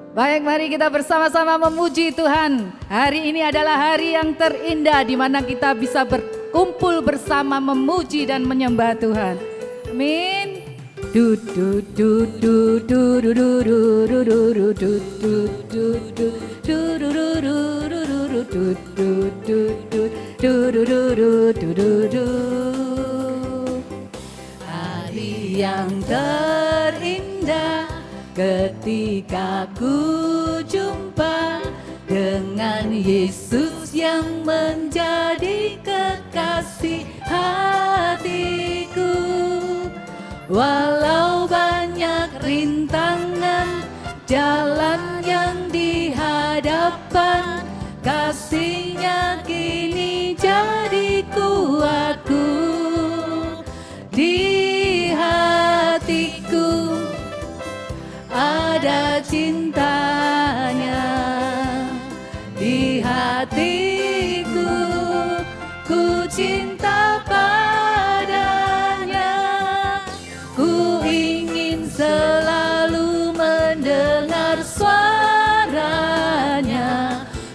Baik, mari kita bersama-sama memuji Tuhan. Hari ini adalah hari yang terindah di mana kita bisa berkumpul bersama memuji dan menyembah Tuhan. Amin. Du du du du du du du du du du du du du du du du du du du. Hari yang terindah ketika ku jumpa dengan Yesus yang menjadi kekasih hatiku. Walau banyak rintangan jalan yang dihadapan, kasih-Nya kini jadi kuatku. Di hatiku ada cintanya, di hatiku ku cinta padanya. Ku ingin selalu mendengar suaranya,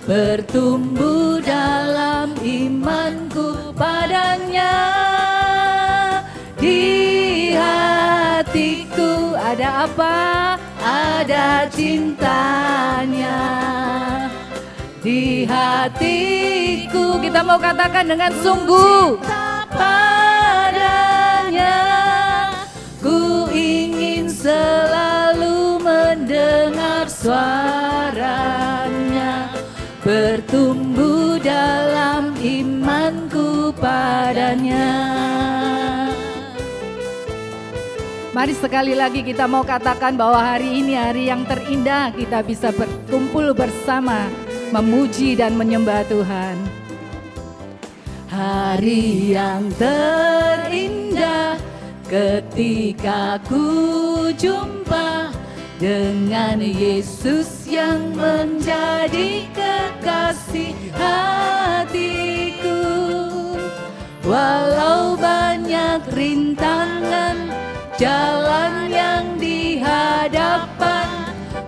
bertumbuh dalam imanku padanya. Di hatiku ada apa? Ada cintanya. Di hatiku kita mau katakan dengan sungguh padanya. Ku ingin selalu mendengar suaranya, bertumbuh dalam imanku padanya. Mari sekali lagi kita mau katakan bahwa hari ini hari yang terindah, kita bisa berkumpul bersama memuji dan menyembah Tuhan. Hari yang terindah ketika ku jumpa dengan Yesus yang menjadi kekasih hatiku. Walau banyak rintangan jalan yang dihadapan,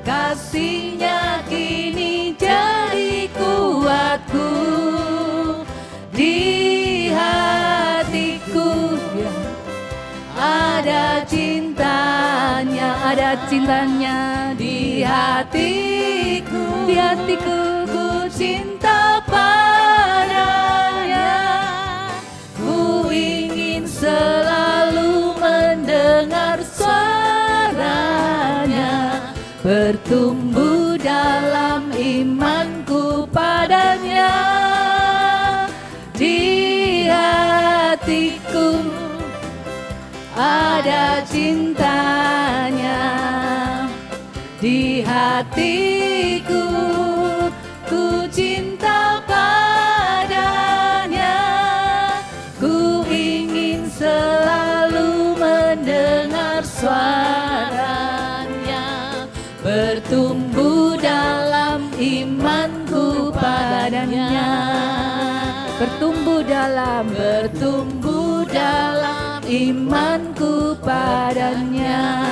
kasih-Nya kini jadi kuatku. Di hatiku ada cintanya, ada cintanya. Di hatiku ku cinta padanya. Ku ingin selalu mendengar suaranya, bertumbuh dalam imanku padanya. Di hatiku ada cintanya, di hatiku ku cinta padanya. Ku ingin selalu mendengar suaranya, bertumbuh dalam imanku padanya. Bertumbuh dalam imanku padanya.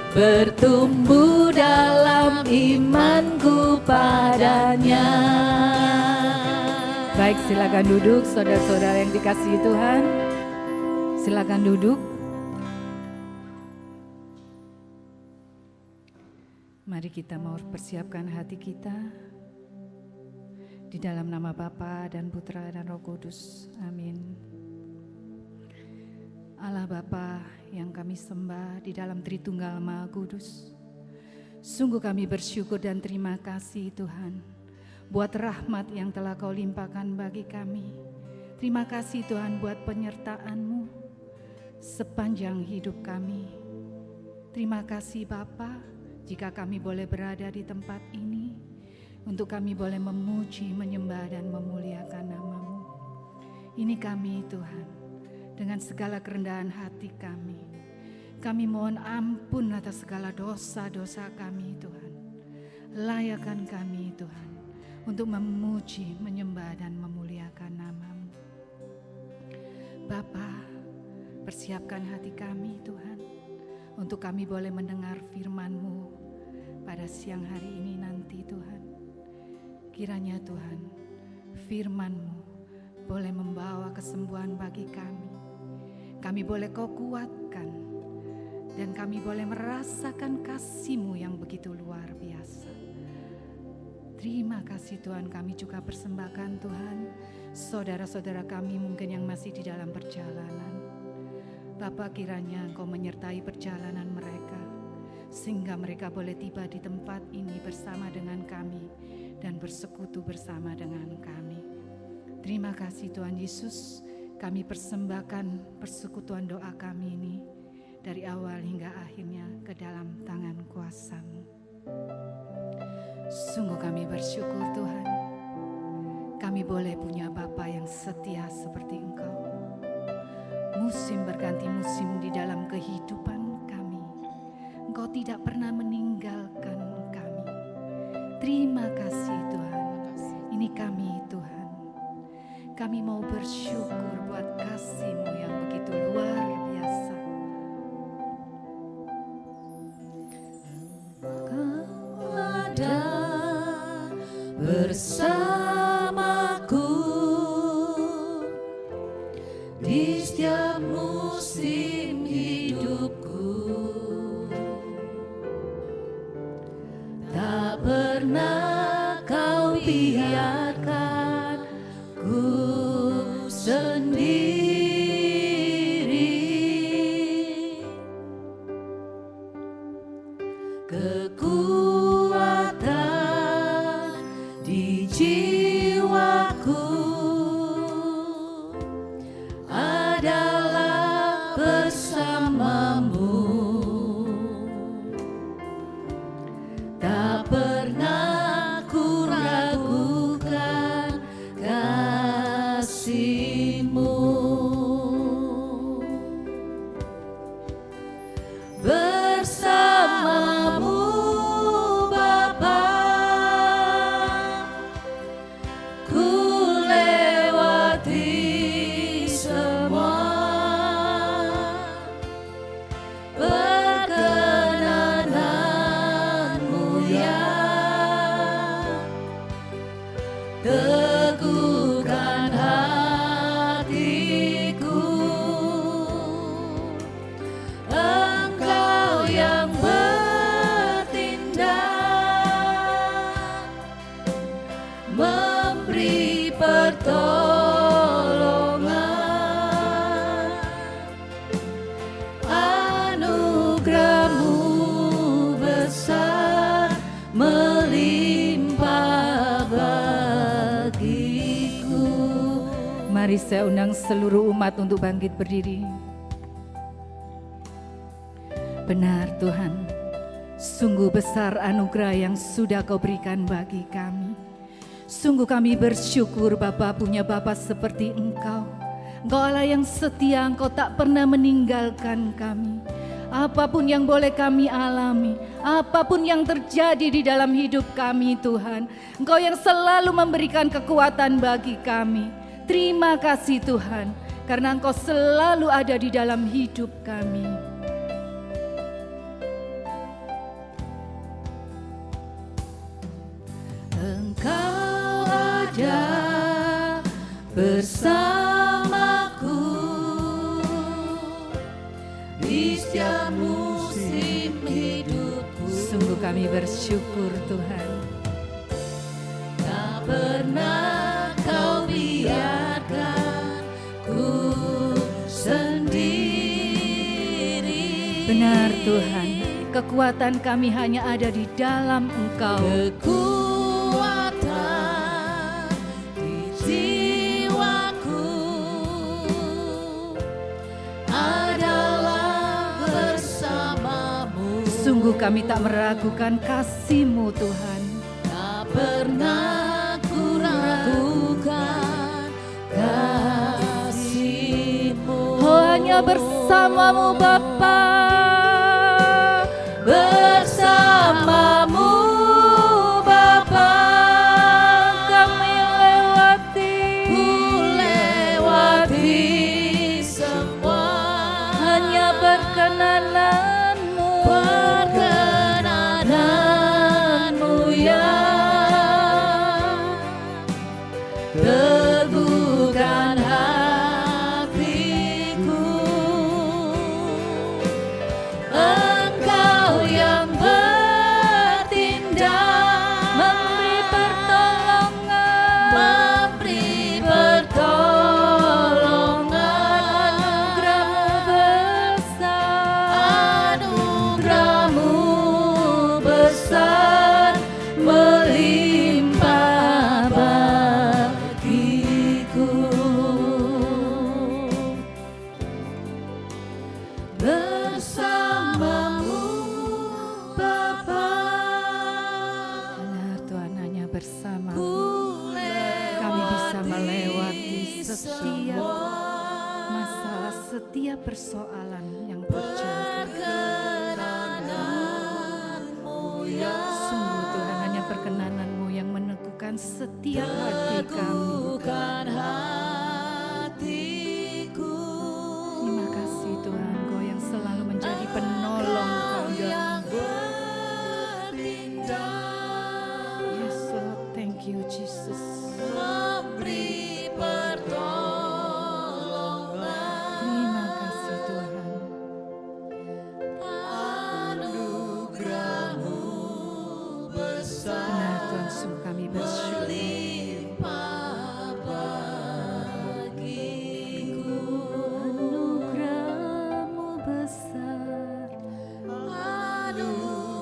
Bertumbuh dalam imanku padanya. Baik, silakan duduk saudara-saudara yang dikasihi Tuhan. Silakan duduk. Mari kita mau persiapkan hati kita di dalam nama Bapa dan Putra dan Roh Kudus. Amin. Allah Bapa yang kami sembah di dalam Tritunggal Maha Kudus, sungguh kami bersyukur dan terima kasih Tuhan buat rahmat yang telah Kau limpahkan bagi kami. Terima kasih Tuhan buat penyertaan-Mu sepanjang hidup kami. Terima kasih Bapa, jika kami boleh berada di tempat ini, untuk kami boleh memuji, menyembah dan memuliakan nama-Mu. Ini kami Tuhan, dengan segala kerendahan hati kami. Kami mohon ampun atas segala dosa-dosa kami Tuhan. Layakan kami Tuhan, untuk memuji, menyembah dan memuliakan nama-Mu. Bapa, persiapkan hati kami Tuhan, untuk kami boleh mendengar firman-Mu pada siang hari ini nanti Tuhan. Kiranya Tuhan, firman-Mu boleh membawa kesembuhan bagi kami. Kami boleh Kau kuatkan, dan kami boleh merasakan kasih-Mu yang begitu luar biasa. Terima kasih Tuhan, kami juga persembahkan Tuhan, saudara-saudara kami mungkin yang masih di dalam perjalanan. Bapa, kiranya Engkau menyertai perjalanan mereka, sehingga mereka boleh tiba di tempat ini bersama dengan kami dan bersekutu bersama dengan kami. Terima kasih Tuhan Yesus, kami persembahkan persekutuan doa kami ini dari awal hingga akhirnya ke dalam tangan kuasa-Mu. Sungguh kami bersyukur Tuhan, kami boleh punya Bapa yang setia seperti Engkau. Musim berganti musim di dalam kehidupan Engkau tidak pernah meninggalkan kami. Terima kasih Tuhan. Ini kami Tuhan. Kami mau bersyukur buat kasih-Mu yang begitu luar biasa. Engkau ada bersamaku di setiap musim hidupku. Tak pernah Kau biarkan ku sendiri. Kekuatan di jiwaku adalah bersama-Mu. Tak pernah ku ragukan kasih-Mu. Bersama-Mu Bapa, ku lewati semua. Teguhkan hatiku, Engkau yang bertindak, memberi pertolongan. Anugerah-Mu besar melimpah bagiku. Mari saya undang seluruh umat untuk bangkit berdiri. Benar Tuhan, sungguh besar anugerah yang sudah Kau berikan bagi kami. Sungguh kami bersyukur Bapa punya Bapa seperti Engkau. Engkau Allah yang setia, Engkau tak pernah meninggalkan kami. Apapun yang boleh kami alami, apapun yang terjadi di dalam hidup kami Tuhan, Engkau yang selalu memberikan kekuatan bagi kami. Terima kasih Tuhan, karena Engkau selalu ada di dalam hidup kami. Engkau ada bersamaku di setiap musim hidupku. Sungguh kami bersyukur Tuhan. Tak pernah Kau biarkan ku sendiri. Benar Tuhan, kekuatan kami hanya ada di dalam Engkau. Kekuatan di jiwaku adalah bersama-Mu. Sungguh kami tak meragukan kasih-Mu Tuhan. Tak pernah ku ragukan kasih-Mu. Oh, hanya bersama-Mu Bapa, bersama-Mu Bapa, kami lewati semua. Hanya perkenanan-Mu, perkenanan setiap persoalan yang terjadi. Sungguh Tuhan, hanya perkenanan-Mu yang meneguhkan setiap hati kami. Terima kasih Tuhan, Engkau yang selalu menjadi penolong kami. Yes Lord, thank you Jesus. Terima kasih Tuhan. Benar Tuhan, sungguh kami bersyukur. Anugerah-Mu besar,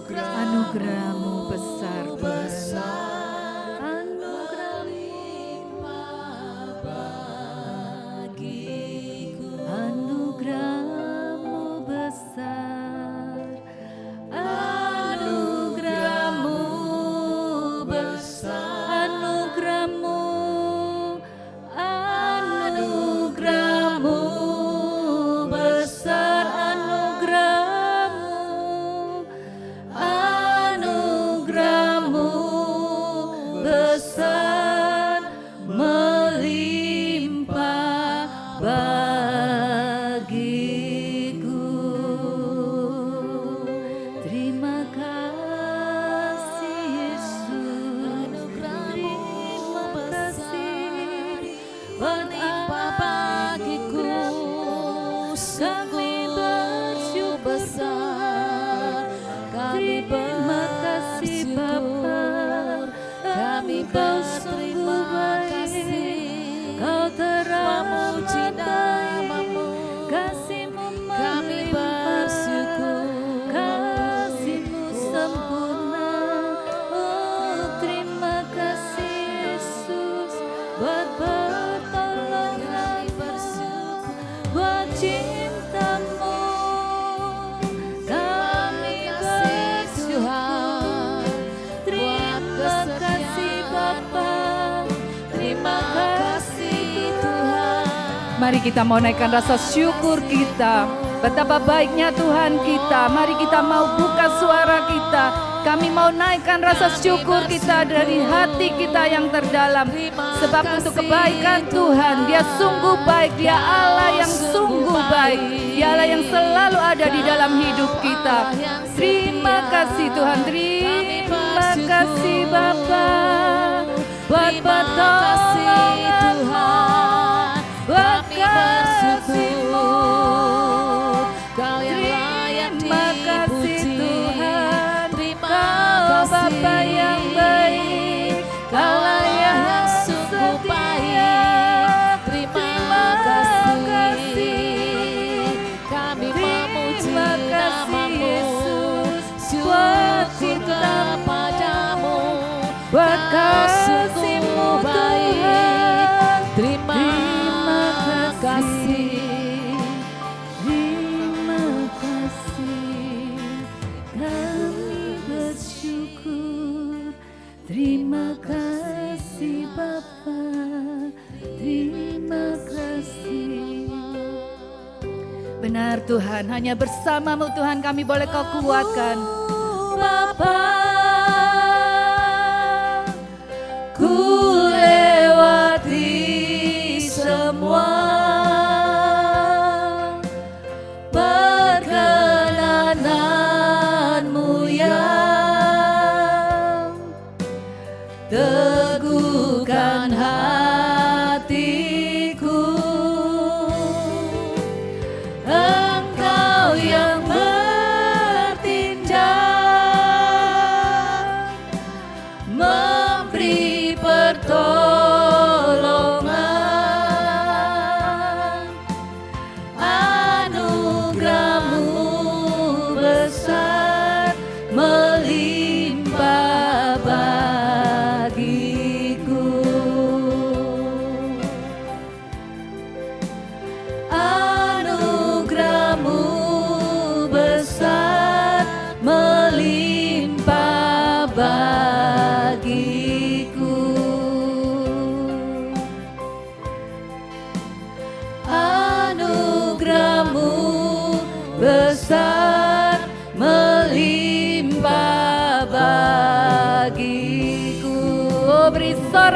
anugerah-Mu besar Tuhan. Anugerah-Mu besar, anugerah-Mu besar, anugerah-Mu, anugerah-Mu besar, anugerah-Mu, anugerah-Mu besar, melimpah bagiku. Terima kasih Yesus, terima kasih melimpah bagiku. Kami bersyukur besar, kami bermakasih Bapa, kami berterima kasih. Kau memuji namamu, kasih-Mu kami bersyukur, kasih-Mu sempurna. Oh terima kasih Yesus buat pertolongan, buat cinta-Mu. Kami bersyukur, terima kasih Bapa, terima kasih Tuhan. Mari kita mau naikkan rasa syukur kita. Betapa baiknya Tuhan kita. Mari kita mau buka suara kita. Kami mau naikkan rasa syukur kita dari hati kita yang terdalam. Sebab untuk kebaikan Tuhan, Dia sungguh baik. Dia Allah yang sungguh baik. Dia Allah yang selalu ada di dalam hidup kita. Terima kasih Tuhan. Terima kasih Bapa buat pertolongan-Mu, buat kasih-Mu. Kau yang layak dipuji Tuhan. Kau Bapa yang baik, Kau yang sungguh baik. Terima kasih. Kami memuji namamu, buat cinta padamu, buat kasih-Mu Tuhan. Terima kasih. Terima kasih. Kami bersyukur. Terima kasih Bapa. Terima kasih. Benar Tuhan, hanya bersama-Mu Tuhan kami boleh Kau kuatkan. Bapa, ku lewati semua perkenanan-Mu yang teguhkan hatiku. Engkau yang bertindak, memberi pertolongan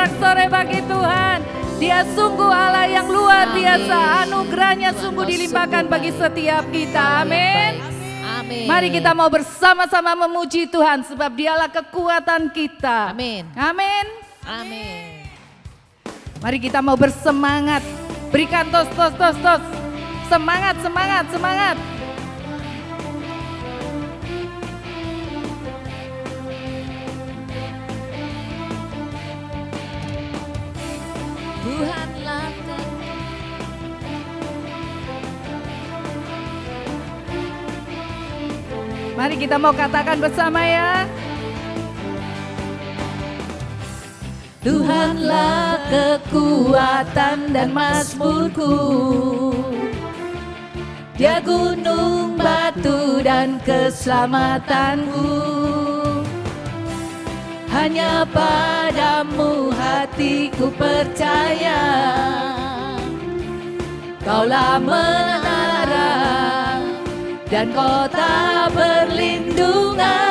sorak-sorai bagi Tuhan. Dia sungguh Allah yang luar biasa. Anugerahnya sungguh dilimpahkan bagi setiap kita. Amin. Amin. Mari kita mau bersama-sama memuji Tuhan sebab Dialah kekuatan kita. Amin. Amin. Amin. Mari kita mau bersemangat. Berikan tos. Semangat. Tuhanlah Mari kita mau katakan bersama ya. Tuhanlah kekuatan dan mazmurku, Dia gunung batu dan keselamatanku. Hanya padamu hatiku percaya, Kaulah menara dan kota perlindungan.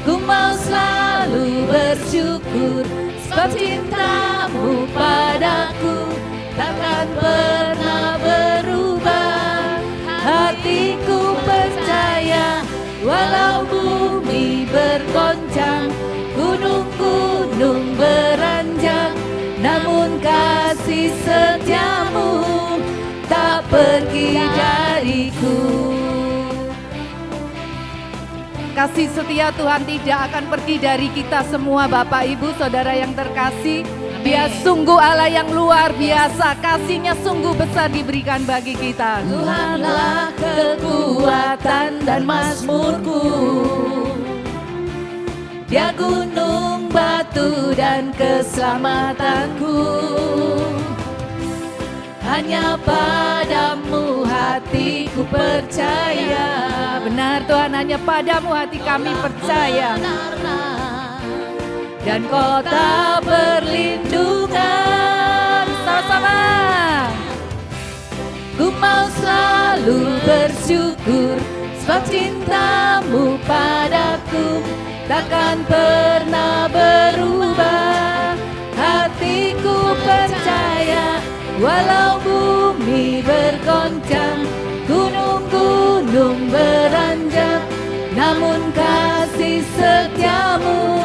Ku mau selalu bersyukur sebab cintamu padaku takkan pernah berubah. Hatiku percaya walau bumi bergoncang, gunung-gunung beranjak, namun kasih setiamu tak pergi dariku. Kasih setia Tuhan tidak akan pergi dari kita semua Bapak Ibu Saudara yang terkasih. Dia sungguh Allah yang luar biasa, kasihnya sungguh besar diberikan bagi kita. Tuhanlah kekuatan dan mazmurku, Dia gunung batu dan keselamatanku. Hanya padamu hatiku percaya. Benar Tuhan, hanya padamu hati kami percaya. Dan kota perlindungan. Sama-sama. Ku mau selalu bersyukur sebab cintamu padaku takkan pernah berubah. Hatiku percaya walau bumi bergoncang, gunung-gunung beranjak, namun kasih setiamu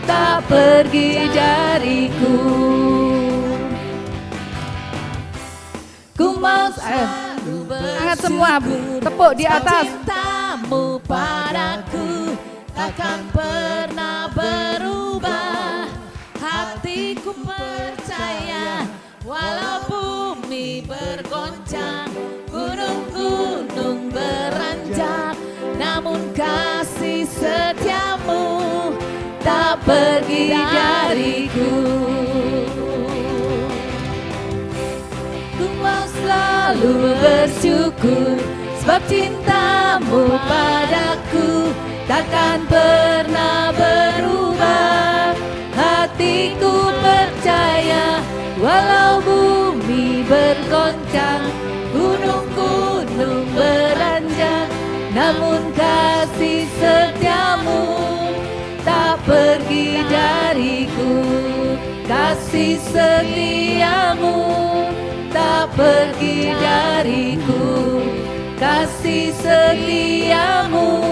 tak pergi dariku. Ku mau selalu Angkat semua, tepuk di atas. Cintamu padaku takkan pernah berubah. Hatiku percaya walau bumi bergoncang, gunung-gunung beranjak, namun kasih setiamu tak pergi dariku. Ku mau selalu bersyukur sebab cintamu padaku takkan pernah berubah. Hatiku percaya walau bumi bergoncang, gunung-gunung beranjak, namun kasih setiamu tak pergi dariku. Kasih setiamu tak pergi dariku. Kasih setiamu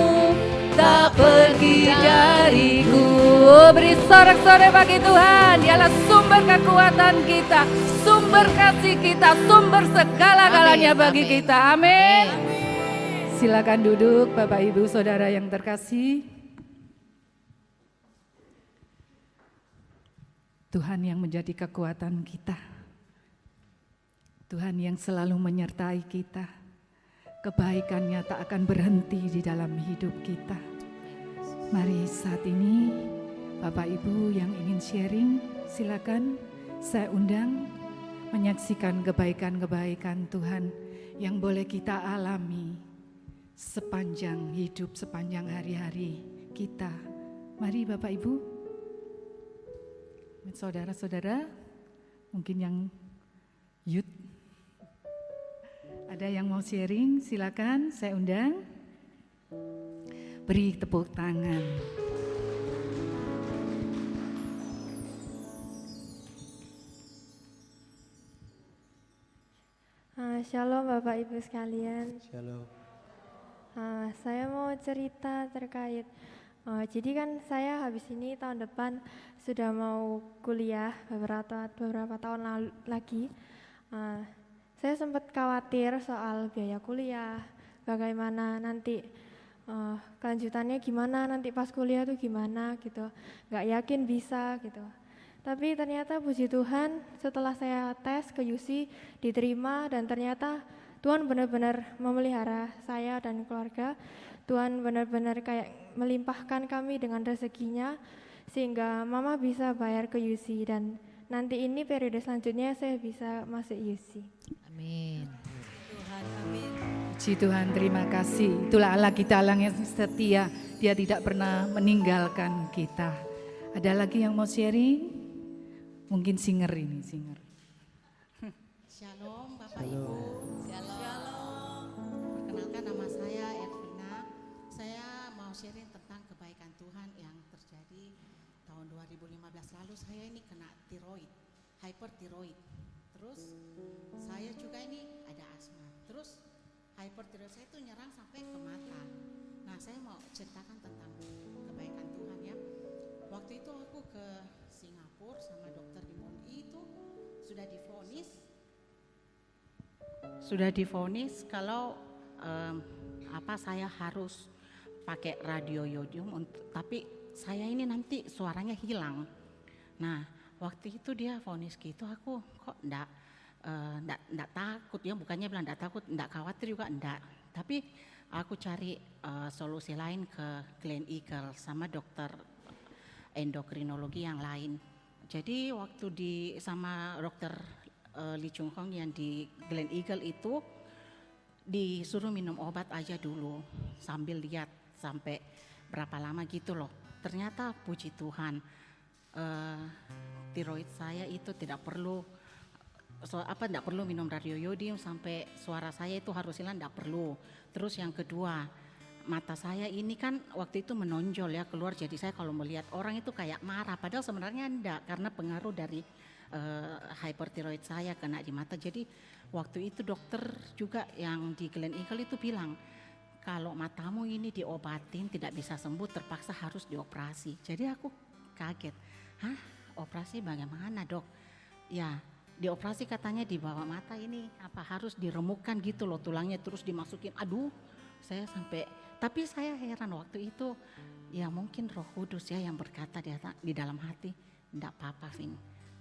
tak pergi dariku. Oh, beri sorak-sorai bagi Tuhan. Dialah sumber kekuatan kita, sumber kasih kita, sumber segala-galanya bagi kita. Amin. Silakan duduk Bapak Ibu Saudara yang terkasih. Tuhan yang menjadi kekuatan kita. Tuhan yang selalu menyertai kita. Kebaikannya tak akan berhenti di dalam hidup kita. Mari saat ini Bapak Ibu yang ingin sharing, silakan saya undang menyaksikan kebaikan-kebaikan Tuhan yang boleh kita alami sepanjang hidup, sepanjang hari-hari kita. Mari Bapak Ibu, saudara-saudara, mungkin yang youth, ada yang mau sharing, silakan saya undang. Beri tepuk tangan. Shalom Bapak Ibu sekalian. Shalom. Saya mau cerita terkait, jadi kan saya habis ini tahun depan sudah mau kuliah beberapa tahun lagi. Saya sempat khawatir soal biaya kuliah, bagaimana nanti kelanjutannya gimana, nanti pas kuliah tuh gimana gitu, nggak yakin bisa gitu. Tapi ternyata puji Tuhan setelah saya tes ke UC diterima dan ternyata Tuhan benar-benar memelihara saya dan keluarga. Tuhan benar-benar kayak melimpahkan kami dengan rezekinya sehingga mama bisa bayar ke UC dan nanti ini periode selanjutnya saya bisa masuk UC. Amin. Tuhan, amin. Puji Tuhan, terima kasih. Itulah Allah kita, Allah yang setia. Dia tidak pernah meninggalkan kita. Ada lagi yang mau sharing? Mungkin singer ini, singer. Shalom Bapak Ibu. Shalom. Perkenalkan nama saya Ervina. Saya mau sharing tentang kebaikan Tuhan yang terjadi tahun 2015 lalu. Saya ini kena tiroid, hypertiroid. Terus saya juga ini ada asma. Terus hypertiroid saya itu nyerang sampai ke mata. Nah, saya mau ceritakan tentang kebaikan Tuhan ya. Waktu itu aku ke Singapura sama dokter di MUNI itu sudah divonis kalau saya harus pakai radiojodium, tapi saya ini nanti suaranya hilang. Nah, waktu itu dia vonis gitu, aku kok enggak takut ya, bukannya bilang enggak takut, enggak khawatir juga enggak. Tapi aku cari solusi lain ke Glen Eagle sama dokter endokrinologi yang lain. Jadi waktu sama dokter Lee Chung Hong yang di Glen Eagle itu disuruh minum obat aja dulu sambil lihat sampai berapa lama gitu loh. Ternyata puji Tuhan tiroid saya itu tidak perlu minum radiojodium sampai suara saya itu harus hilang, tidak perlu. Terus yang kedua, mata saya ini kan waktu itu menonjol ya keluar, jadi saya kalau melihat orang itu kayak marah, padahal sebenarnya enggak, karena pengaruh dari hypertiroid saya kena di mata. Jadi waktu itu dokter juga yang di Glen Eagle itu bilang kalau matamu ini diobatin tidak bisa sembuh, terpaksa harus dioperasi. Jadi aku kaget, hah, operasi bagaimana dok? Ya dioperasi katanya di bawah mata ini apa harus diremukkan gitu loh tulangnya, terus dimasukin, aduh saya sampai, tapi saya heran waktu itu, ya mungkin Roh Kudus ya yang berkata di dalam hati, enggak apa-apa Vin,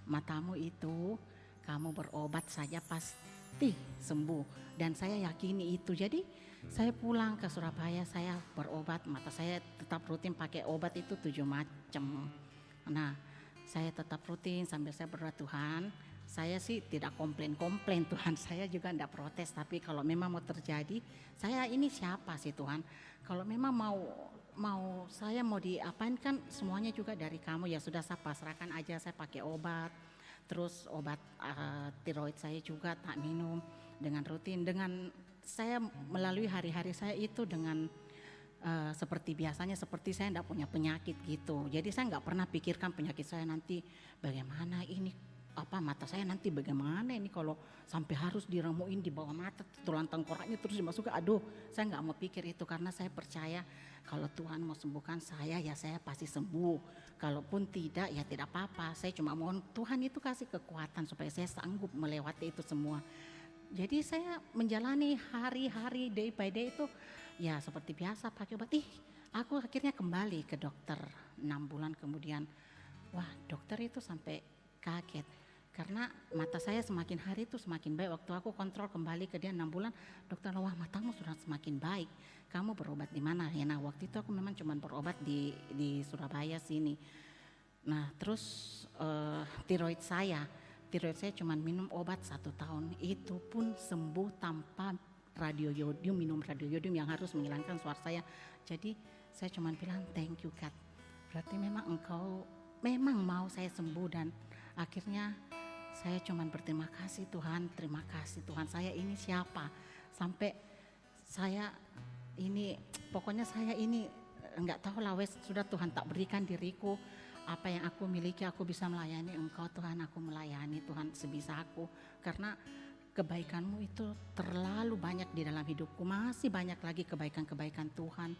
matamu itu kamu berobat saja pasti sembuh, dan saya yakini itu. Jadi saya pulang ke Surabaya, saya berobat, mata saya tetap rutin pakai obat itu 7 macam. Nah saya tetap rutin sambil saya berdoa, Tuhan saya sih tidak komplain Tuhan, saya juga tidak protes, tapi kalau memang mau terjadi, saya ini siapa sih Tuhan, kalau memang saya mau diapain kan semuanya juga dari kamu, ya sudah saya pasrahkan aja, saya pakai obat, terus obat tiroid saya juga tak minum dengan rutin, dengan saya melalui hari-hari saya itu dengan seperti biasanya, seperti saya tidak punya penyakit gitu. Jadi saya nggak pernah pikirkan penyakit saya nanti bagaimana ini, mata saya nanti bagaimana ini kalau sampai harus diremuin di bawah mata, tulang tengkoraknya terus dimasukin. Aduh, saya nggak mau pikir itu, karena saya percaya kalau Tuhan mau sembuhkan saya, ya saya pasti sembuh. Kalaupun tidak, ya tidak apa-apa. Saya cuma mohon Tuhan itu kasih kekuatan supaya saya sanggup melewati itu semua. Jadi saya menjalani hari-hari, day by day itu ya seperti biasa pakai obat. Aku akhirnya kembali ke dokter 6 bulan kemudian. Wah, dokter itu sampai kaget karena mata saya semakin hari itu semakin baik. Waktu aku kontrol kembali ke dia 6 bulan, dokter, wah matamu sudah semakin baik. Kamu berobat di mana? Ya, nah waktu itu aku memang cuma berobat di Surabaya sini. Nah terus tiroid saya cuma minum obat 1 tahun, itu pun sembuh tanpa radiojodium, minum radiojodium yang harus menghilangkan suara saya. Jadi saya cuma bilang thank you God, berarti memang engkau memang mau saya sembuh. Dan akhirnya saya cuma berterima kasih Tuhan, terima kasih Tuhan, saya ini siapa sampai saya ini, pokoknya saya ini enggak tahu lah wes, sudah Tuhan tak berikan diriku apa yang aku miliki, aku bisa melayani engkau Tuhan, aku melayani Tuhan sebisa aku, karena kebaikanmu itu terlalu banyak di dalam hidupku. Masih banyak lagi kebaikan-kebaikan Tuhan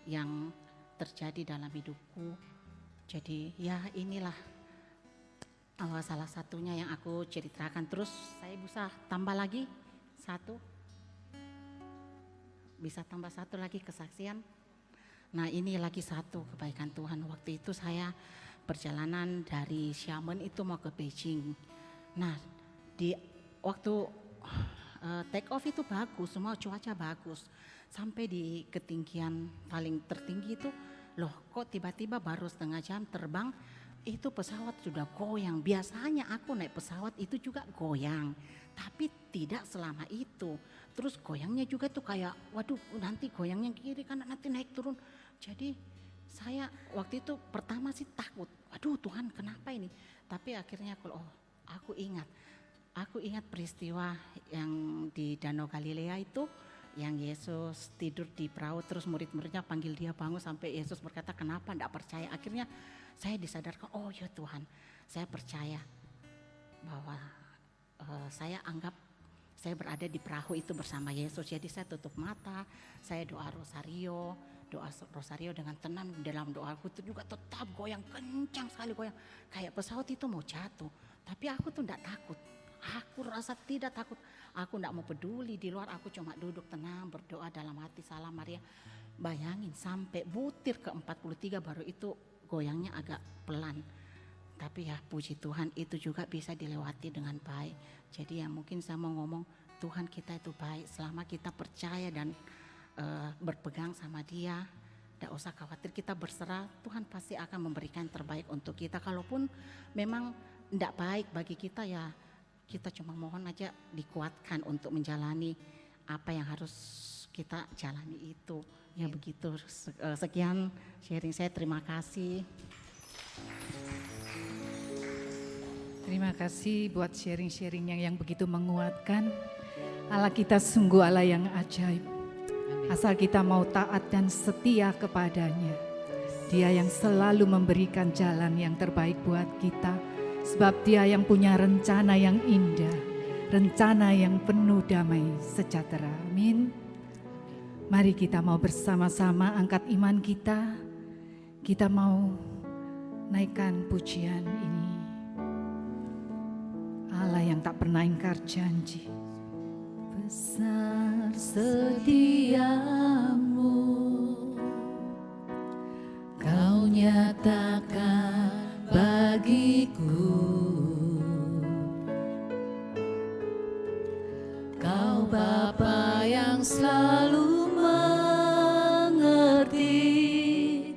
yang terjadi dalam hidupku. Jadi ya inilah salah satunya yang aku ceritakan. Terus saya bisa tambah lagi satu. Bisa tambah satu lagi kesaksian. Nah ini lagi satu kebaikan Tuhan. Waktu itu saya perjalanan dari Xiamen itu mau ke Beijing. Nah di waktu take off itu bagus, semua cuaca bagus. Sampai di ketinggian paling tertinggi itu, loh kok tiba-tiba baru setengah jam terbang, itu pesawat sudah goyang. Biasanya aku naik pesawat itu juga goyang, tapi tidak selama itu. Terus goyangnya juga tuh kayak, waduh nanti goyangnya kiri kanan nanti naik turun. Jadi saya waktu itu pertama sih takut, aduh Tuhan kenapa ini? Tapi akhirnya aku ingat peristiwa yang di Danau Galilea itu, yang Yesus tidur di perahu terus murid-muridnya panggil dia bangun sampai Yesus berkata kenapa enggak percaya. Akhirnya saya disadarkan, oh ya Tuhan saya percaya bahwa saya anggap saya berada di perahu itu bersama Yesus. Jadi saya tutup mata, saya doa rosario dengan tenang. Dalam doaku itu juga tetap goyang, kencang sekali goyang. Kayak pesawat itu mau jatuh. Tapi aku tuh enggak takut. Aku rasa tidak takut. Aku enggak mau peduli di luar. Aku cuma duduk tenang berdoa dalam hati salam Maria. Bayangin sampai butir ke-43 baru itu goyangnya agak pelan. Tapi ya puji Tuhan itu juga bisa dilewati dengan baik. Jadi ya mungkin saya mau ngomong Tuhan kita itu baik selama kita percaya dan berpegang sama dia. Tidak usah khawatir, kita berserah, Tuhan pasti akan memberikan yang terbaik untuk kita. Kalaupun memang tidak baik bagi kita ya kita cuma mohon aja dikuatkan untuk menjalani apa yang harus kita jalani itu. Ya begitu, sekian sharing saya, terima kasih. Terima kasih buat sharing-sharing yang begitu menguatkan. Allah kita sungguh Allah yang ajaib. Asal kita mau taat dan setia kepadanya. Dia yang selalu memberikan jalan yang terbaik buat kita. Sebab dia yang punya rencana yang indah. Rencana yang penuh damai sejahtera. Amin. Mari kita mau bersama-sama angkat iman kita. Kita mau naikkan pujian ini. Allah yang tak pernah ingkar janji. Besar setiamu, kau nyatakan bagiku. Kau Bapa yang selalu mengerti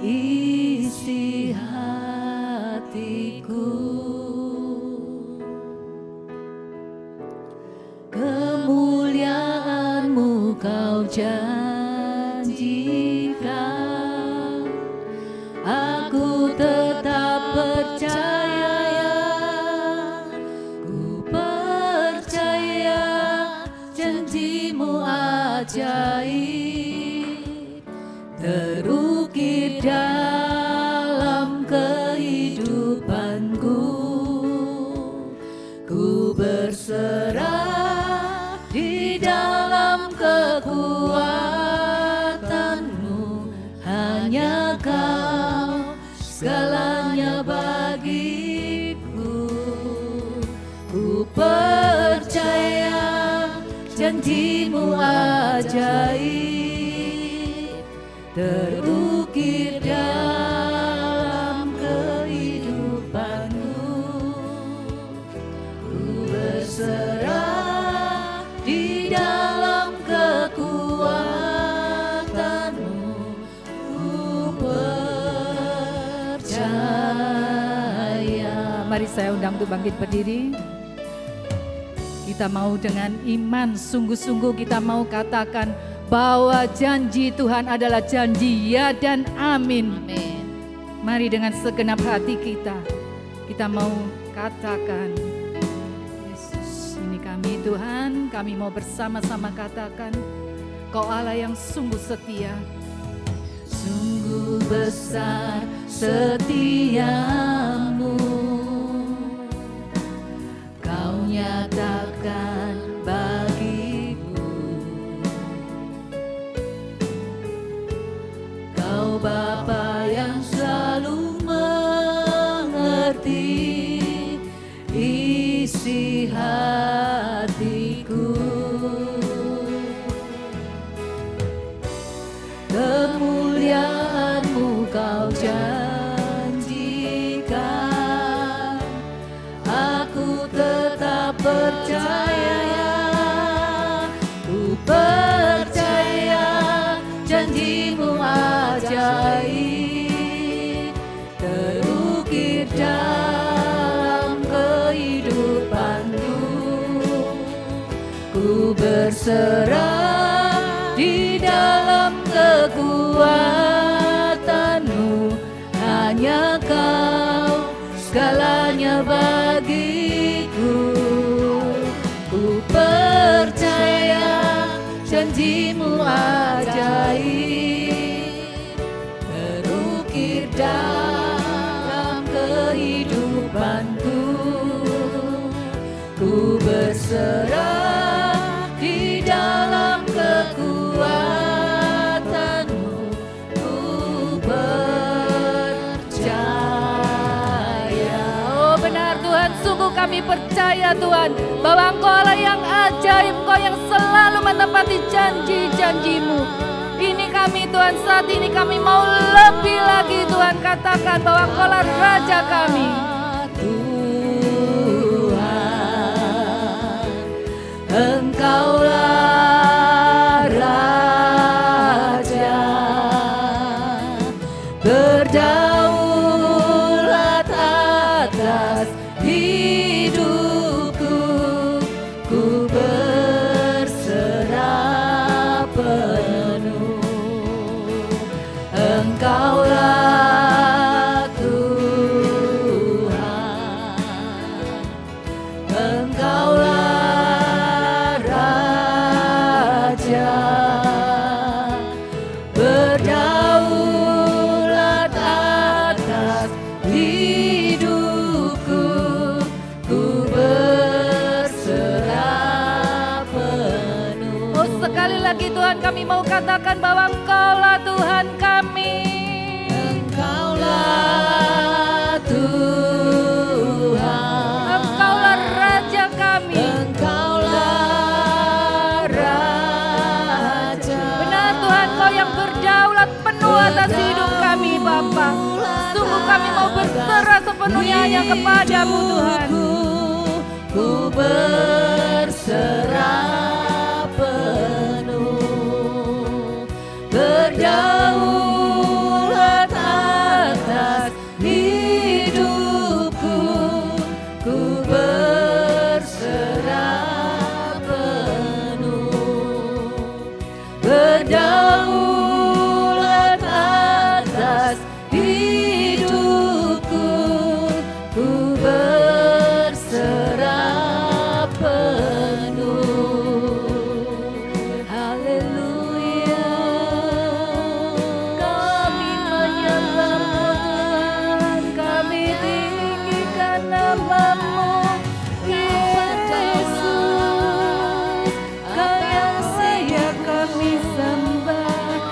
isi hatiku. Kemuliaan-Mu kau janjikan, aku tetap percaya, ku percaya janji-Mu ajaib, terukir dalam kehidupanku, ku berserah di dalam kekuatan-Mu, hanya Kau segalanya bagiku. Ku percaya janji-Mu ajaib, terukir dalam kehidupan-Mu, ku berserah di dalam kekuatan-Mu, ku percaya. Mari saya undang untuk bangkit berdiri. Kita mau dengan iman sungguh-sungguh kita mau katakan bahwa janji Tuhan adalah janji ya dan amin. Amin. Mari dengan segenap hati kita mau katakan, Yesus ini kami Tuhan, kami mau bersama-sama katakan, Kau Allah yang sungguh setia. Sungguh besar setiamu, Kau nyatakan kesetiaan-Mu Kau janjikan. Aku tetap percaya, ku percaya janji-Mu ajaib terukir dalam kehidupanku. Ku berserah di dalam kekuatan-Mu, hanya Kau segalanya bagiku. Ku percaya janji-Mu ajaib terukir dalam kehidupanku. Ku berserah di dalam kekuatan-Mu, ku percaya. Oh benar Tuhan, sungguh kami percaya Tuhan bahwa Engkau Allah yang ajaib, Engkau yang selalu menepati janji-janji-Mu. Ini kami Tuhan, saat ini kami mau lebih lagi Tuhan katakan bahwa Engkau Allah Raja kami. Engkaulah Raja, berdaulat atas hidupku. Ku berserah penuh. Engkaulah Tuhan, Engkaulah berdaulat atas hidupku. Ku berserah penuh. Oh sekali lagi Tuhan kami mau katakan bahwa Engkaulah Tuhan kami. Engkaulah Tuhan, Engkaulah Raja kami. Engkaulah Raja. Benar Tuhan, Kau yang berdaulat penuh atas hidup kami Bapa. Sungguh kami mau berserah sepenuhnya hanya kepada-Mu Tuhan. Ku berserah penuh, berdaulat atas hidupku. Ku berserah penuh, berdaulat atas hidupku. Ku berserah penuh. Haleluya, kami menyembah-Mu Tuhan, kami tinggikan nama-Mu Yesus. Kau yang setia kami sembah,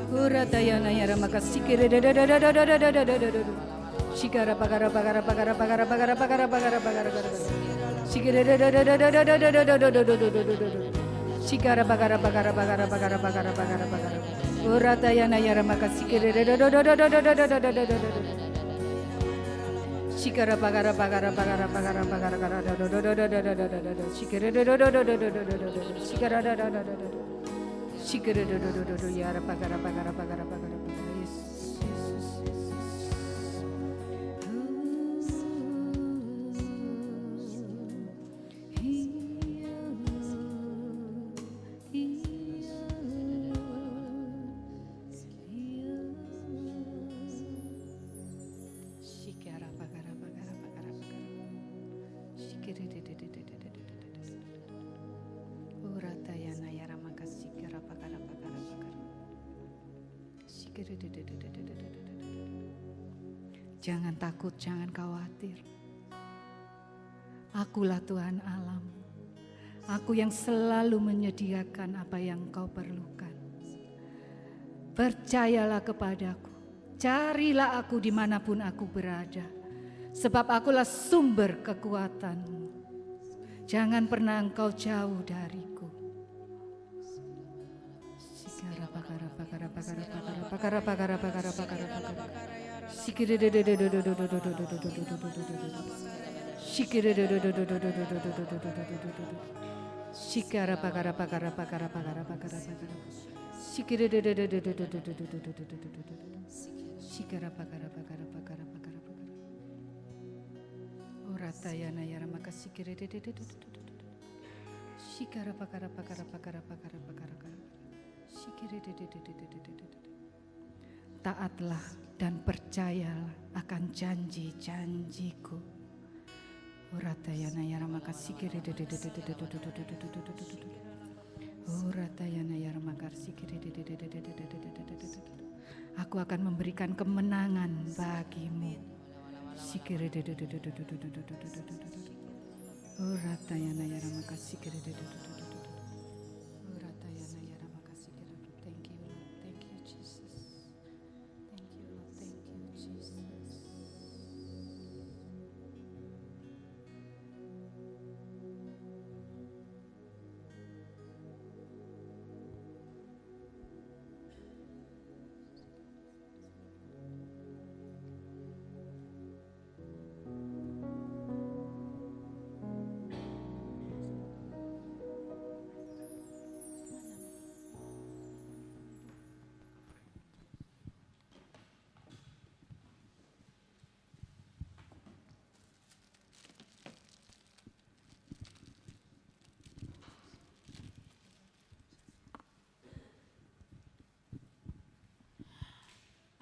Uratayana yara makasikere Shikara bagara bagara bagara bagara bagara bagara bagara bagara Shikere Shikara bagara bagara bagara bagara bagara bagara bagara Uratayana yara makasikere Shikara bagara bagara bagara bagara bagara bagara Shikere Shikara Shikere yara bagara bagara bagara bagara Yes. Jangan takut, jangan khawatir. Akulah Tuhan alam. Aku yang selalu menyediakan apa yang kau perlukan. Percayalah kepadaku. Carilah aku dimanapun aku berada. Sebab akulah sumber kekuatanmu. Jangan pernah engkau jauh dariku. Taatlah dan percayalah akan janji-janjiku. Uratayana yaramaka sikiri. Uratayana yaramaka sikiri. Aku akan memberikan kemenangan bagimu. Sikiri. Uratayana yaramaka sikiri.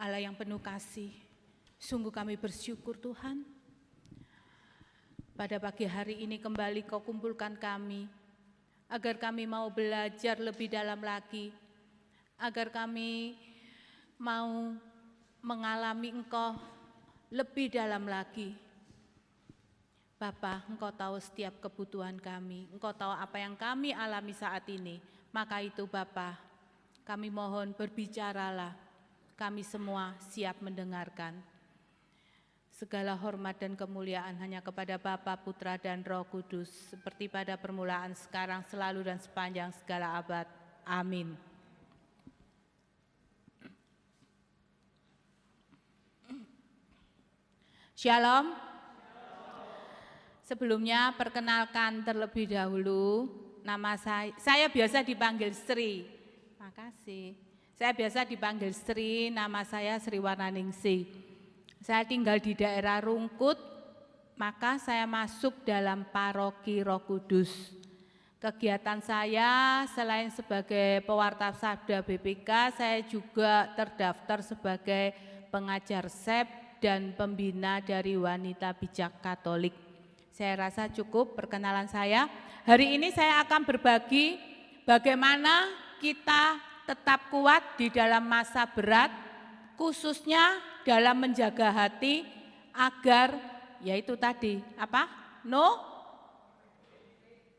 Allah yang penuh kasih, sungguh kami bersyukur Tuhan. Pada pagi hari ini kembali Kau kumpulkan kami, agar kami mau belajar lebih dalam lagi, agar kami mau mengalami Engkau lebih dalam lagi. Bapa, Engkau tahu setiap kebutuhan kami, Engkau tahu apa yang kami alami saat ini. Maka itu Bapa, kami mohon berbicaralah. Kami semua siap mendengarkan. Segala hormat dan kemuliaan hanya kepada Bapa, Putra, dan Roh Kudus, seperti pada permulaan, sekarang, selalu, dan sepanjang segala abad. Amin. Shalom. Sebelumnya perkenalkan terlebih dahulu, nama saya biasa dipanggil Sri. Makasih. Saya biasa dipanggil Sri, nama saya Sri Warnaningsih. Saya tinggal di daerah Rungkut, maka saya masuk dalam paroki Roh Kudus. Kegiatan saya selain sebagai pewarta sabda BPK, saya juga terdaftar sebagai pengajar SEP dan pembina dari Wanita Bijak Katolik. Saya rasa cukup perkenalan saya. Hari ini saya akan berbagi bagaimana kita tetap kuat di dalam masa berat, khususnya dalam menjaga hati agar, yaitu tadi, apa? No?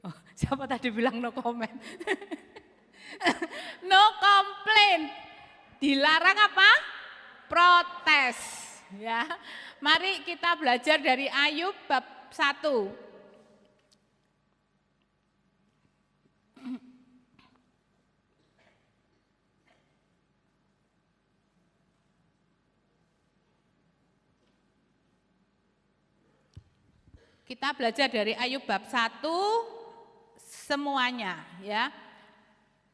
Oh, siapa tadi bilang no comment? No komplain. Dilarang apa? Protes. Ya. Mari kita belajar dari Ayub bab 1. Kita belajar dari Ayub bab 1 semuanya ya.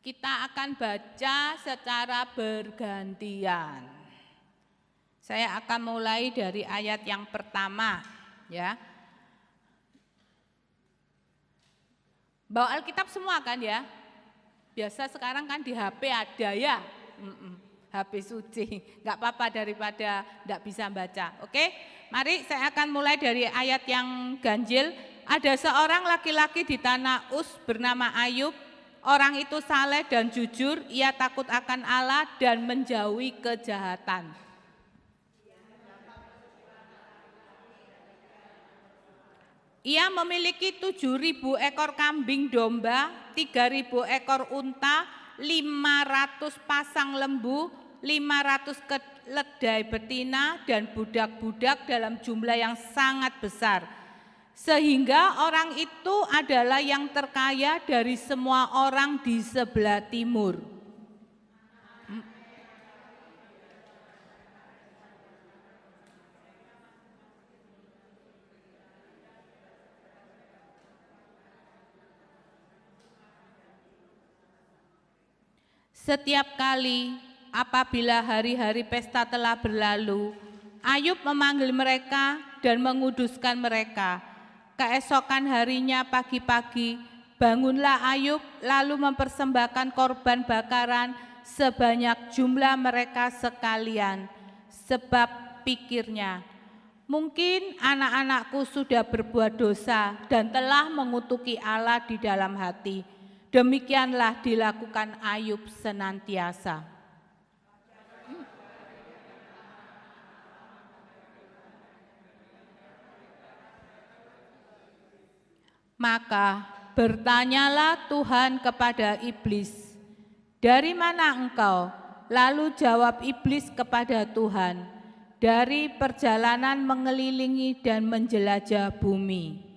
Kita akan baca secara bergantian. Saya akan mulai dari ayat yang pertama ya. Bawa Alkitab semua kan ya? Biasa sekarang kan di HP ada ya. HP suci, nggak apa-apa daripada nggak bisa baca. Oke, mari saya akan mulai dari ayat yang ganjil. Ada seorang laki-laki di tanah Uz bernama Ayub. Orang itu saleh dan jujur, ia takut akan Allah dan menjauhi kejahatan. Ia memiliki 7.000 ekor kambing domba, 3.000 ekor unta, 500 pasang lembu, 500 keledai betina dan budak-budak dalam jumlah yang sangat besar. Sehingga orang itu adalah yang terkaya dari semua orang di sebelah timur. Setiap kali apabila hari-hari pesta telah berlalu, Ayub memanggil mereka dan menguduskan mereka. Keesokan harinya pagi-pagi, bangunlah Ayub lalu mempersembahkan korban bakaran sebanyak jumlah mereka sekalian. Sebab pikirnya, mungkin anak-anakku sudah berbuat dosa dan telah mengutuki Allah di dalam hati. Demikianlah dilakukan Ayub senantiasa. Maka bertanyalah Tuhan kepada iblis, "Dari mana engkau?" Lalu jawab iblis kepada Tuhan, "Dari perjalanan mengelilingi dan menjelajah bumi."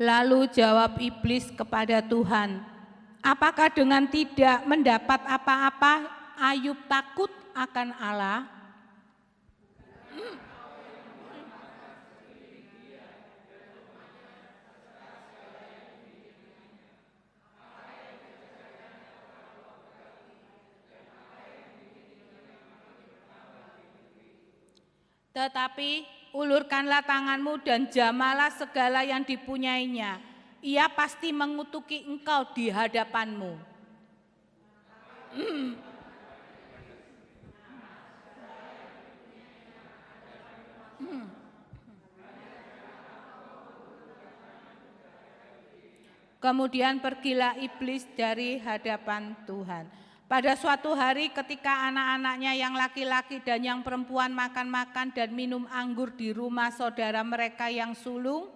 Lalu jawab iblis kepada Tuhan, "Apakah dengan tidak mendapat apa-apa Ayub takut akan Allah?" Tetapi ulurkanlah tanganmu dan jamalah segala yang dipunyainya. Ia pasti mengutuki engkau di hadapanmu. Kemudian pergilah iblis dari hadapan Tuhan. Pada suatu hari ketika anak-anaknya yang laki-laki dan yang perempuan makan-makan dan minum anggur di rumah saudara mereka yang sulung,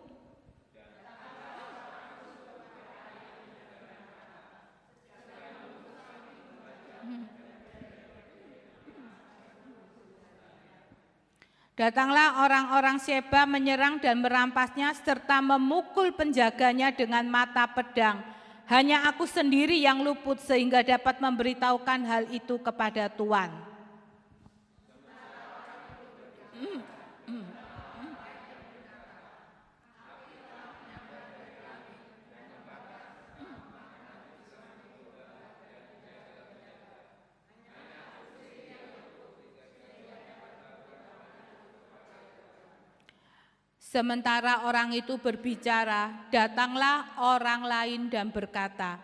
datanglah orang-orang Sheba menyerang dan merampasnya serta memukul penjaganya dengan mata pedang. Hanya aku sendiri yang luput sehingga dapat memberitahukan hal itu kepada Tuan. Sementara orang itu berbicara, datanglah orang lain dan berkata,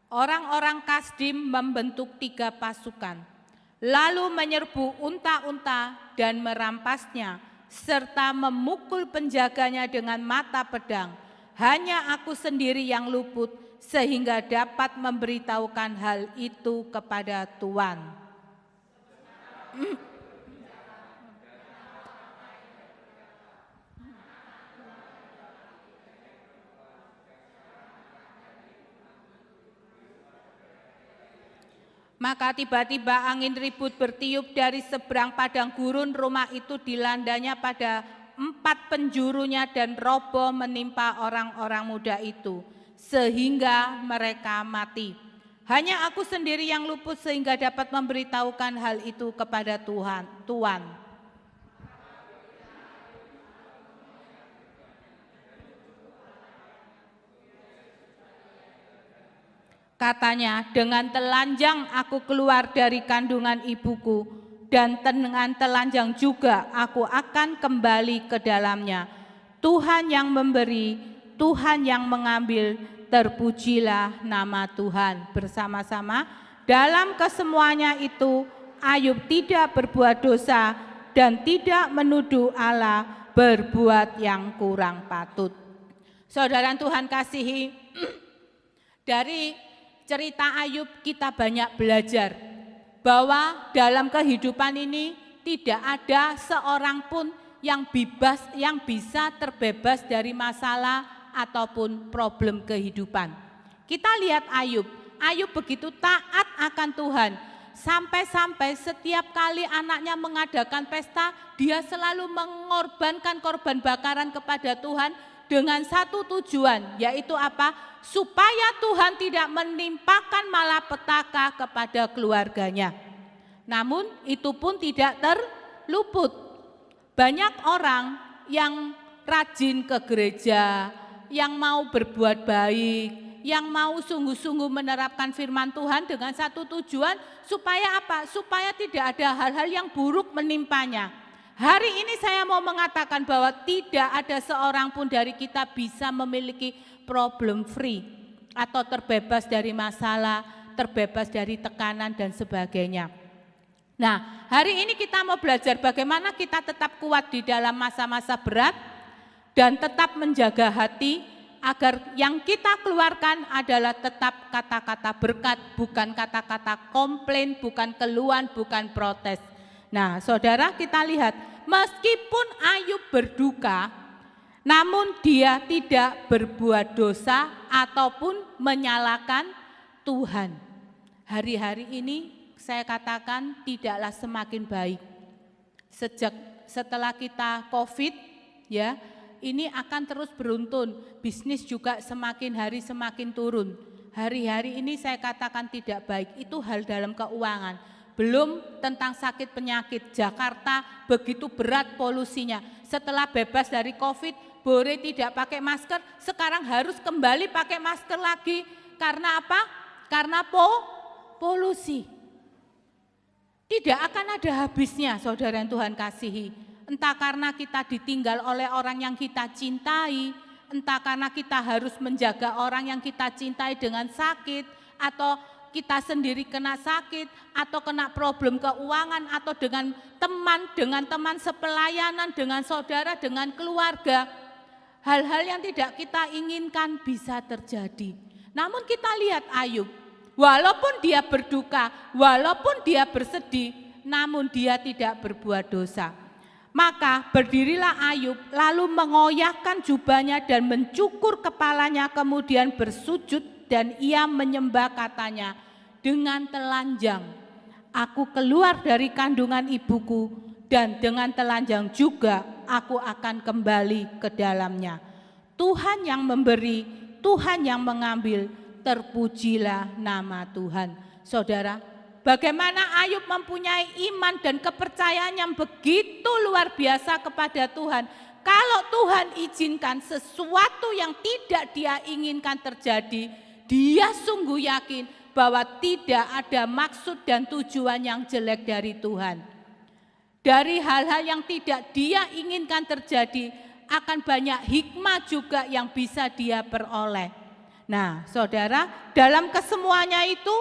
orang-orang Kasdim membentuk 3 pasukan, lalu menyerbu unta-unta dan merampasnya, serta memukul penjaganya dengan mata pedang. Hanya aku sendiri yang luput sehingga dapat memberitahukan hal itu kepada Tuhan. Maka tiba-tiba angin ribut bertiup dari seberang padang gurun. Rumah itu dilandanya pada 4 penjurunya dan roboh menimpa orang-orang muda itu, sehingga mereka mati. Hanya aku sendiri yang luput sehingga dapat memberitahukan hal itu kepada Tuhan. Katanya, dengan telanjang aku keluar dari kandungan ibuku, dan dengan telanjang juga aku akan kembali ke dalamnya. Tuhan yang memberi, Tuhan yang mengambil, terpujilah nama Tuhan. Bersama-sama, dalam kesemuanya itu Ayub tidak berbuat dosa dan tidak menuduh Allah berbuat yang kurang patut. Saudara Tuhan kasihi, dari cerita Ayub kita banyak belajar bahwa dalam kehidupan ini tidak ada seorang pun yang bisa terbebas dari masalah ataupun problem kehidupan. Kita lihat Ayub begitu taat akan Tuhan, sampai-sampai setiap kali anaknya mengadakan pesta, dia selalu mengorbankan korban bakaran kepada Tuhan dengan satu tujuan, yaitu apa? Supaya Tuhan tidak menimpakan malapetaka kepada keluarganya. Namun itu pun tidak terluput. Banyak orang yang rajin ke gereja, yang mau berbuat baik, yang mau sungguh-sungguh menerapkan firman Tuhan dengan satu tujuan, supaya apa? Supaya tidak ada hal-hal yang buruk menimpanya. Hari ini saya mau mengatakan bahwa tidak ada seorang pun dari kita bisa memiliki problem free atau terbebas dari masalah, terbebas dari tekanan dan sebagainya. Nah, hari ini kita mau belajar bagaimana kita tetap kuat di dalam masa-masa berat dan tetap menjaga hati agar yang kita keluarkan adalah tetap kata-kata berkat, bukan kata-kata komplain, bukan keluhan, bukan protes. Nah, saudara, kita lihat, meskipun Ayub berduka, namun dia tidak berbuat dosa ataupun menyalahkan Tuhan. Hari-hari ini saya katakan tidaklah semakin baik. Setelah kita COVID, ya, ini akan terus beruntun. Bisnis juga semakin hari semakin turun. Hari-hari ini saya katakan tidak baik. Itu hal dalam keuangan. Belum tentang sakit penyakit. Jakarta begitu berat polusinya. Setelah bebas dari COVID, boleh tidak pakai masker, sekarang harus kembali pakai masker lagi. Karena apa? Karena polusi. Tidak akan ada habisnya, saudara yang Tuhan kasihi. Entah karena kita ditinggal oleh orang yang kita cintai, entah karena kita harus menjaga orang yang kita cintai dengan sakit, atau kita sendiri kena sakit, atau kena problem keuangan, atau dengan teman sepelayanan, dengan saudara, dengan keluarga. Hal-hal yang tidak kita inginkan bisa terjadi. Namun kita lihat Ayub, walaupun dia berduka, walaupun dia bersedih, namun dia tidak berbuat dosa. Maka berdirilah Ayub, lalu mengoyakkan jubahnya dan mencukur kepalanya, kemudian bersujud dan ia menyembah, katanya, dengan telanjang aku keluar dari kandungan ibuku, dan dengan telanjang juga aku akan kembali ke dalamnya. Tuhan yang memberi, Tuhan yang mengambil, terpujilah nama Tuhan. Saudara, bagaimana Ayub mempunyai iman dan kepercayaan yang begitu luar biasa kepada Tuhan. Kalau Tuhan izinkan sesuatu yang tidak dia inginkan terjadi, dia sungguh yakin bahwa tidak ada maksud dan tujuan yang jelek dari Tuhan. Dari hal-hal yang tidak dia inginkan terjadi, akan banyak hikmah juga yang bisa dia peroleh. Nah, saudara, dalam kesemuanya itu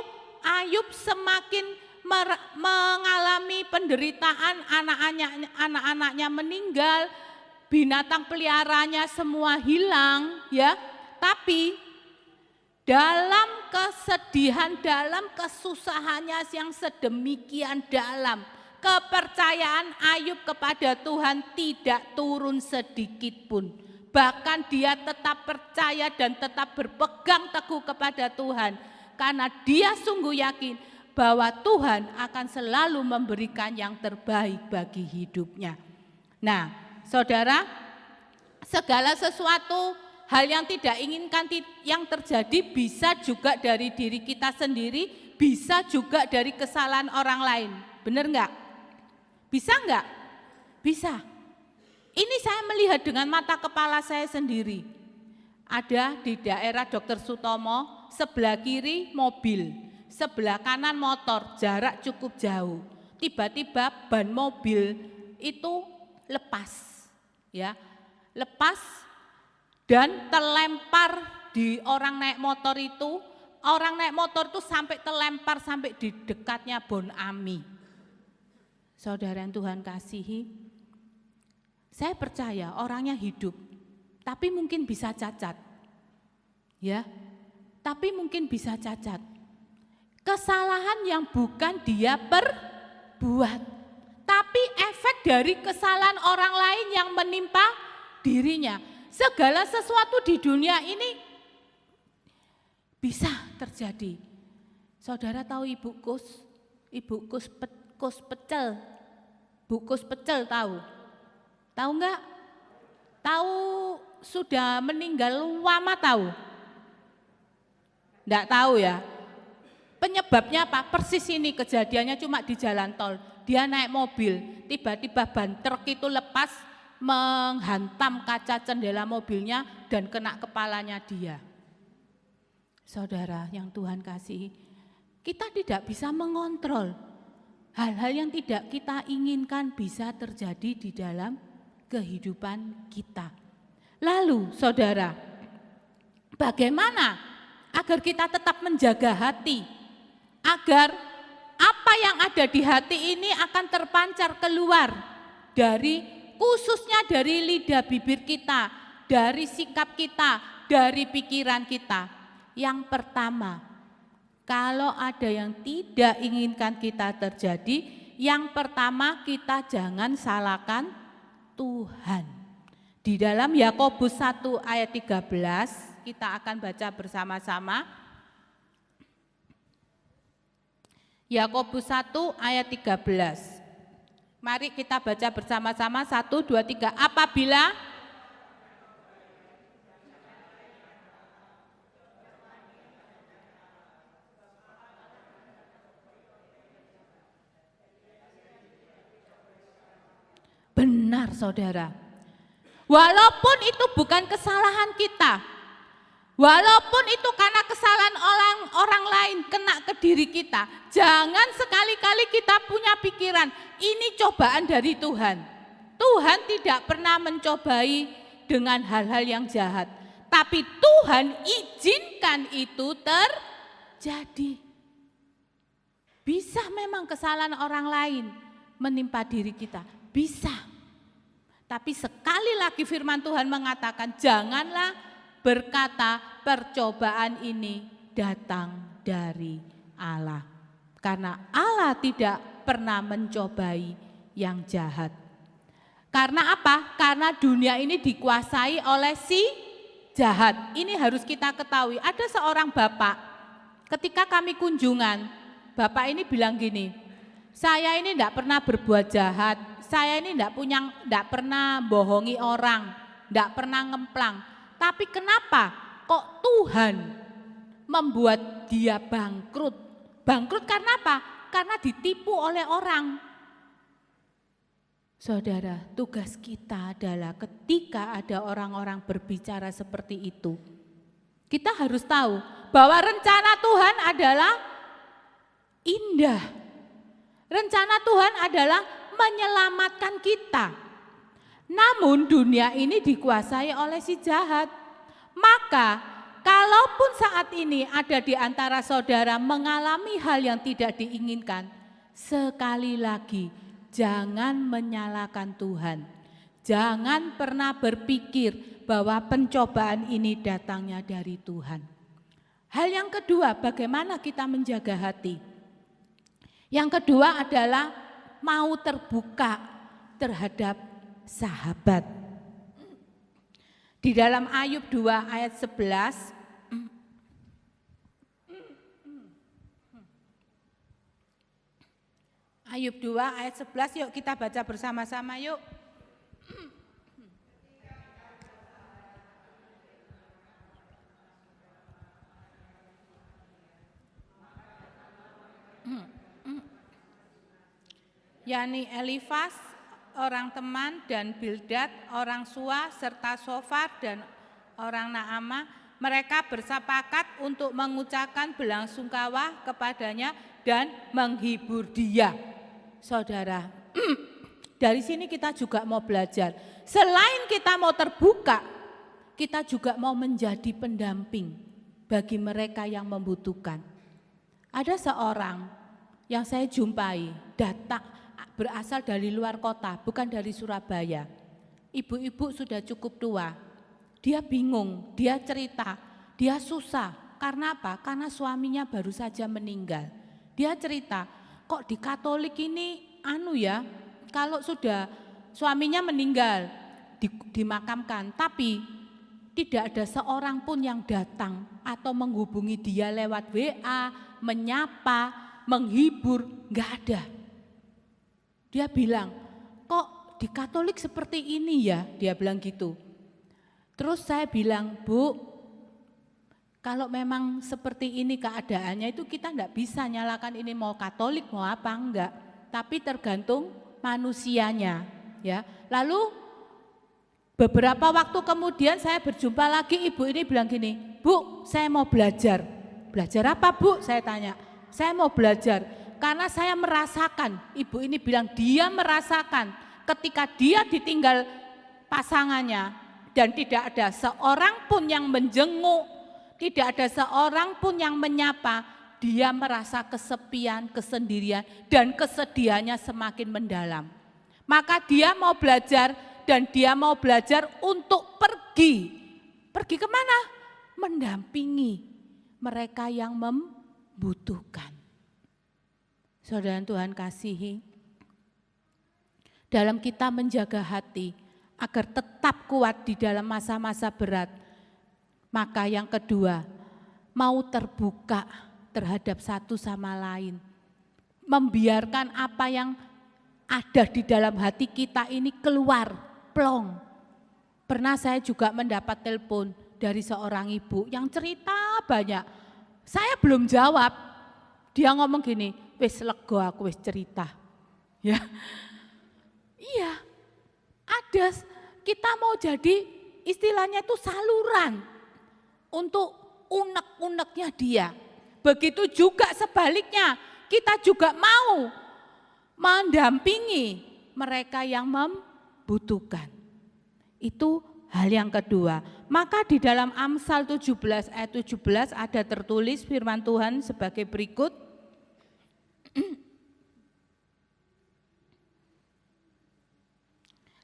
Ayub semakin mengalami penderitaan, anak-anaknya meninggal, binatang peliharanya semua hilang ya. Tapi dalam kesedihan, dalam kesusahannya yang sedemikian dalam, kepercayaan Ayub kepada Tuhan tidak turun sedikit pun. Bahkan dia tetap percaya dan tetap berpegang teguh kepada Tuhan. Karena dia sungguh yakin bahwa Tuhan akan selalu memberikan yang terbaik bagi hidupnya. Nah, saudara, segala sesuatu hal yang tidak inginkan yang terjadi bisa juga dari diri kita sendiri, bisa juga dari kesalahan orang lain. Benar enggak? Bisa enggak? Bisa. Ini saya melihat dengan mata kepala saya sendiri. Ada di daerah Dr. Sutomo, sebelah kiri mobil, sebelah kanan motor, jarak cukup jauh. Tiba-tiba ban mobil itu lepas, ya, lepas dan terlempar di orang naik motor itu. Orang naik motor itu sampai terlempar sampai di dekatnya Bon Ami. Saudara yang Tuhan kasihi, saya percaya orangnya hidup, tapi mungkin bisa cacat, ya, tapi mungkin bisa cacat. Kesalahan yang bukan dia perbuat, tapi efek dari kesalahan orang lain yang menimpa dirinya. Segala sesuatu di dunia ini bisa terjadi. Saudara tahu Ibu Kus Pecel? Bu Kus Pecel tahu? Tahu enggak? Tahu sudah meninggal lama tahu? Enggak tahu ya. Penyebabnya apa? Persis ini kejadiannya cuma di jalan tol. Dia naik mobil, tiba-tiba ban truk itu lepas, menghantam kaca jendela mobilnya dan kena kepalanya dia. Saudara yang Tuhan kasihi, kita tidak bisa mengontrol hal-hal yang tidak kita inginkan bisa terjadi di dalam kehidupan kita. Lalu saudara, bagaimana agar kita tetap menjaga hati, agar apa yang ada di hati ini akan terpancar keluar dari, khususnya dari lidah bibir kita, dari sikap kita, dari pikiran kita. Yang pertama, kalau ada yang tidak inginkan kita terjadi, yang pertama kita jangan salahkan Tuhan. Di dalam Yakobus 1 ayat 13, kita akan baca bersama-sama. Yakobus 1 ayat 13. Mari kita baca bersama-sama, 1, 2, 3. Apabila benar saudara, walaupun itu bukan kesalahan kita, walaupun itu karena kesalahan orang lain kena ke diri kita, jangan sekali-kali kita punya pikiran, ini cobaan dari Tuhan. Tuhan tidak pernah mencobai dengan hal-hal yang jahat, tapi Tuhan izinkan itu terjadi. Bisa memang kesalahan orang lain menimpa diri kita, bisa. Tapi sekali lagi firman Tuhan mengatakan, janganlah berkata percobaan ini datang dari Allah. Karena Allah tidak pernah mencobai yang jahat. Karena apa? Karena dunia ini dikuasai oleh si jahat. Ini harus kita ketahui. Ada seorang bapak, ketika kami kunjungan, bapak ini bilang gini, saya ini tidak pernah berbuat jahat, saya ini tidak pernah bohongi orang, tidak pernah ngemplang. Tapi kenapa kok Tuhan membuat dia bangkrut? Bangkrut karena apa? Karena ditipu oleh orang. Saudara, tugas kita adalah ketika ada orang-orang berbicara seperti itu, kita harus tahu bahwa rencana Tuhan adalah indah. Rencana Tuhan adalah menyelamatkan kita. Namun dunia ini dikuasai oleh si jahat. Maka kalaupun saat ini ada di antara saudara mengalami hal yang tidak diinginkan, sekali lagi jangan menyalahkan Tuhan. Jangan pernah berpikir bahwa pencobaan ini datangnya dari Tuhan. Hal yang kedua, bagaimana kita menjaga hati? Yang kedua adalah mau terbuka terhadap sahabat. Di dalam Ayub 2 ayat 11, Ayub 2 ayat 11, yuk kita baca bersama-sama yuk. yakni Elifas, orang teman, dan Bildad, orang Sua, serta Sofar dan orang Naamah, mereka bersepakat untuk mengucapkan belasungkawa kepadanya dan menghibur dia. Saudara, dari sini kita juga mau belajar. Selain kita mau terbuka, kita juga mau menjadi pendamping bagi mereka yang membutuhkan. Ada seorang yang saya jumpai datang berasal dari luar kota, bukan dari Surabaya. Ibu-ibu sudah cukup tua. Dia bingung, dia cerita, dia susah. Karena apa? Karena suaminya baru saja meninggal. Dia cerita, kok di Katolik ini kalau sudah suaminya meninggal, dimakamkan, tapi tidak ada seorang pun yang datang atau menghubungi dia lewat WA, menyapa, menghibur, enggak ada. Dia bilang, kok di Katolik seperti ini ya? Dia bilang gitu. Terus saya bilang, Bu, kalau memang seperti ini keadaannya itu kita enggak bisa nyalakan ini mau Katolik mau apa enggak. Tapi tergantung manusianya. Ya. Lalu beberapa waktu kemudian saya berjumpa lagi, ibu ini bilang gini, Bu, saya mau belajar. Belajar apa, Bu? Saya tanya. Saya mau belajar. Karena saya merasakan, ibu ini bilang dia merasakan ketika dia ditinggal pasangannya dan tidak ada seorang pun yang menjenguk, tidak ada seorang pun yang menyapa, dia merasa kesepian, kesendirian dan kesedihannya semakin mendalam. Maka dia mau belajar dan dia mau belajar untuk pergi. Pergi kemana? Mendampingi mereka yang membutuhkan. Saudara Tuhan kasihi, dalam kita menjaga hati agar tetap kuat di dalam masa-masa berat, maka yang kedua, mau terbuka terhadap satu sama lain. Membiarkan apa yang ada di dalam hati kita ini keluar, plong. Pernah saya juga mendapat telepon dari seorang ibu yang cerita banyak. Saya belum jawab, dia ngomong gini, wis lego aku wis cerita. Ya. Iya. Ada kita mau jadi istilahnya itu saluran untuk unek-uneknya dia. Begitu juga sebaliknya, kita juga mau mendampingi mereka yang membutuhkan. Itu hal yang kedua. Maka di dalam Amsal 17 ayat 17 ada tertulis firman Tuhan sebagai berikut.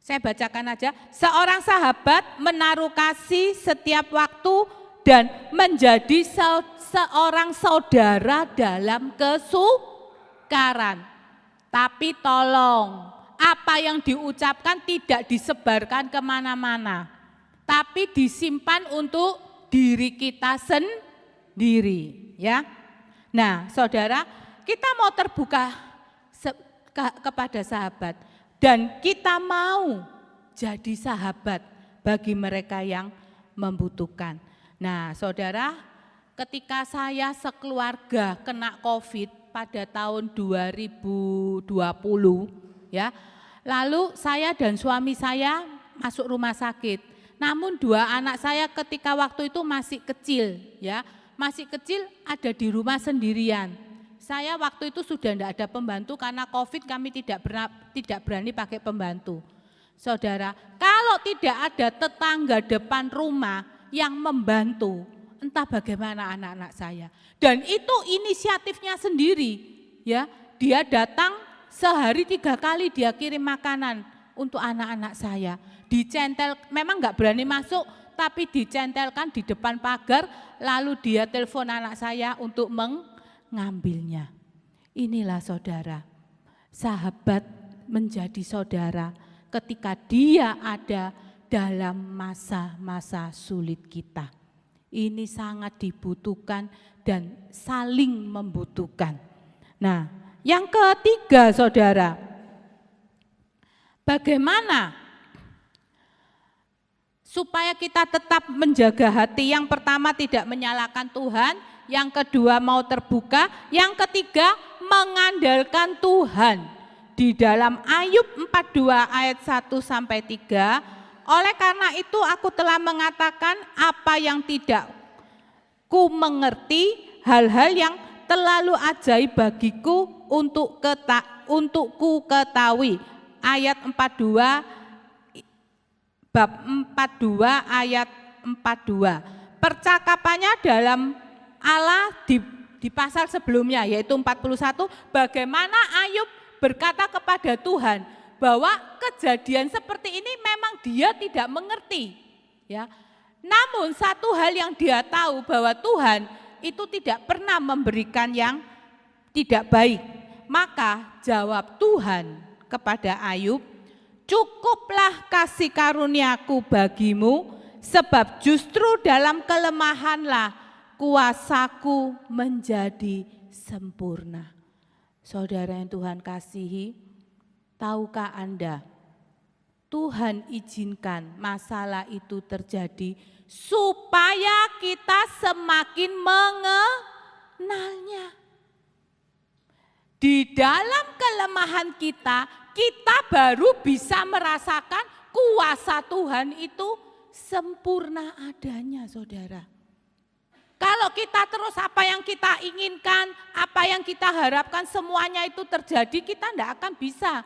Saya bacakan aja. Seorang sahabat menaruh kasih setiap waktu dan menjadi seorang saudara dalam kesukaran. Tapi tolong, apa yang diucapkan tidak disebarkan kemana-mana, tapi disimpan untuk diri kita sendiri. Ya. Nah, saudara, kita mau terbuka kepada sahabat. Dan kita mau jadi sahabat bagi mereka yang membutuhkan. Nah, saudara, ketika saya sekeluarga kena COVID pada tahun 2020, ya, lalu saya dan suami saya masuk rumah sakit. Namun dua anak saya ketika waktu itu masih kecil, ya, masih kecil ada di rumah sendirian. Saya waktu itu sudah tidak ada pembantu karena COVID kami tidak berani pakai pembantu. Saudara, kalau tidak ada tetangga depan rumah yang membantu, entah bagaimana anak-anak saya. Dan itu inisiatifnya sendiri, ya. Dia datang sehari 3 kali dia kirim makanan untuk anak-anak saya. Dicentel, memang nggak berani masuk, tapi dicentelkan di depan pagar, lalu dia telepon anak saya untuk mengambilnya. Inilah saudara, sahabat menjadi saudara ketika dia ada dalam masa-masa sulit kita. Ini sangat dibutuhkan dan saling membutuhkan. Nah, yang ketiga saudara, bagaimana supaya kita tetap menjaga hati? Yang pertama tidak menyalahkan Tuhan, yang kedua mau terbuka, yang ketiga mengandalkan Tuhan. Di dalam Ayub 42 ayat 1 sampai 3, oleh karena itu aku telah mengatakan apa yang tidak ku mengerti, hal-hal yang terlalu ajaib bagiku untuk ku ketahui. Ayat 42 bab 42 ayat 42. Percakapannya dalam Allah di pasal sebelumnya yaitu 41, bagaimana Ayub berkata kepada Tuhan bahwa kejadian seperti ini memang dia tidak mengerti, ya. Namun satu hal yang dia tahu bahwa Tuhan itu tidak pernah memberikan yang tidak baik. Maka jawab Tuhan kepada Ayub, cukuplah kasih karuniaku bagimu, sebab justru dalam kelemahanlah kuasaku menjadi sempurna. Saudara yang Tuhan kasihi, tahukah Anda, Tuhan izinkan masalah itu terjadi supaya kita semakin mengenalnya. Di dalam kelemahan kita baru bisa merasakan kuasa Tuhan itu sempurna adanya, saudara. Kalau kita terus apa yang kita inginkan, apa yang kita harapkan semuanya itu terjadi, kita tidak akan bisa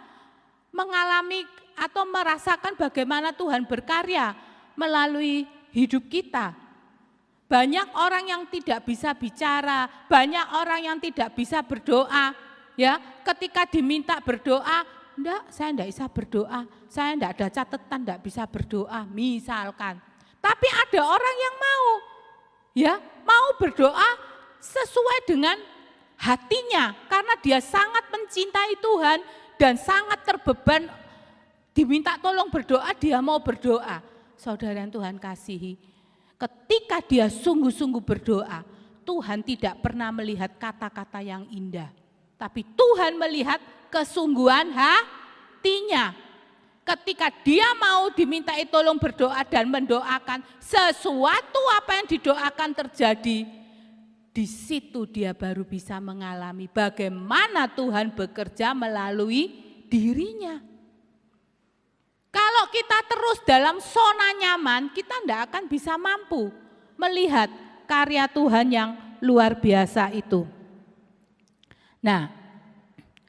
mengalami atau merasakan bagaimana Tuhan berkarya melalui hidup kita. Banyak orang yang tidak bisa bicara, banyak orang yang tidak bisa berdoa. Ya, ketika diminta berdoa, saya tidak bisa berdoa, saya tidak ada catatan, tidak bisa berdoa, misalkan. Tapi ada orang yang mau berdoa sesuai dengan hatinya, karena dia sangat mencintai Tuhan dan sangat terbeban, diminta tolong berdoa, dia mau berdoa. Saudara yang Tuhan kasihi, ketika dia sungguh-sungguh berdoa, Tuhan tidak pernah melihat kata-kata yang indah, tapi Tuhan melihat kesungguhan hatinya. Ketika dia mau dimintai tolong berdoa dan mendoakan sesuatu apa yang didoakan terjadi, di situ dia baru bisa mengalami bagaimana Tuhan bekerja melalui dirinya. Kalau kita terus dalam zona nyaman, kita tidak akan bisa mampu melihat karya Tuhan yang luar biasa itu. Nah,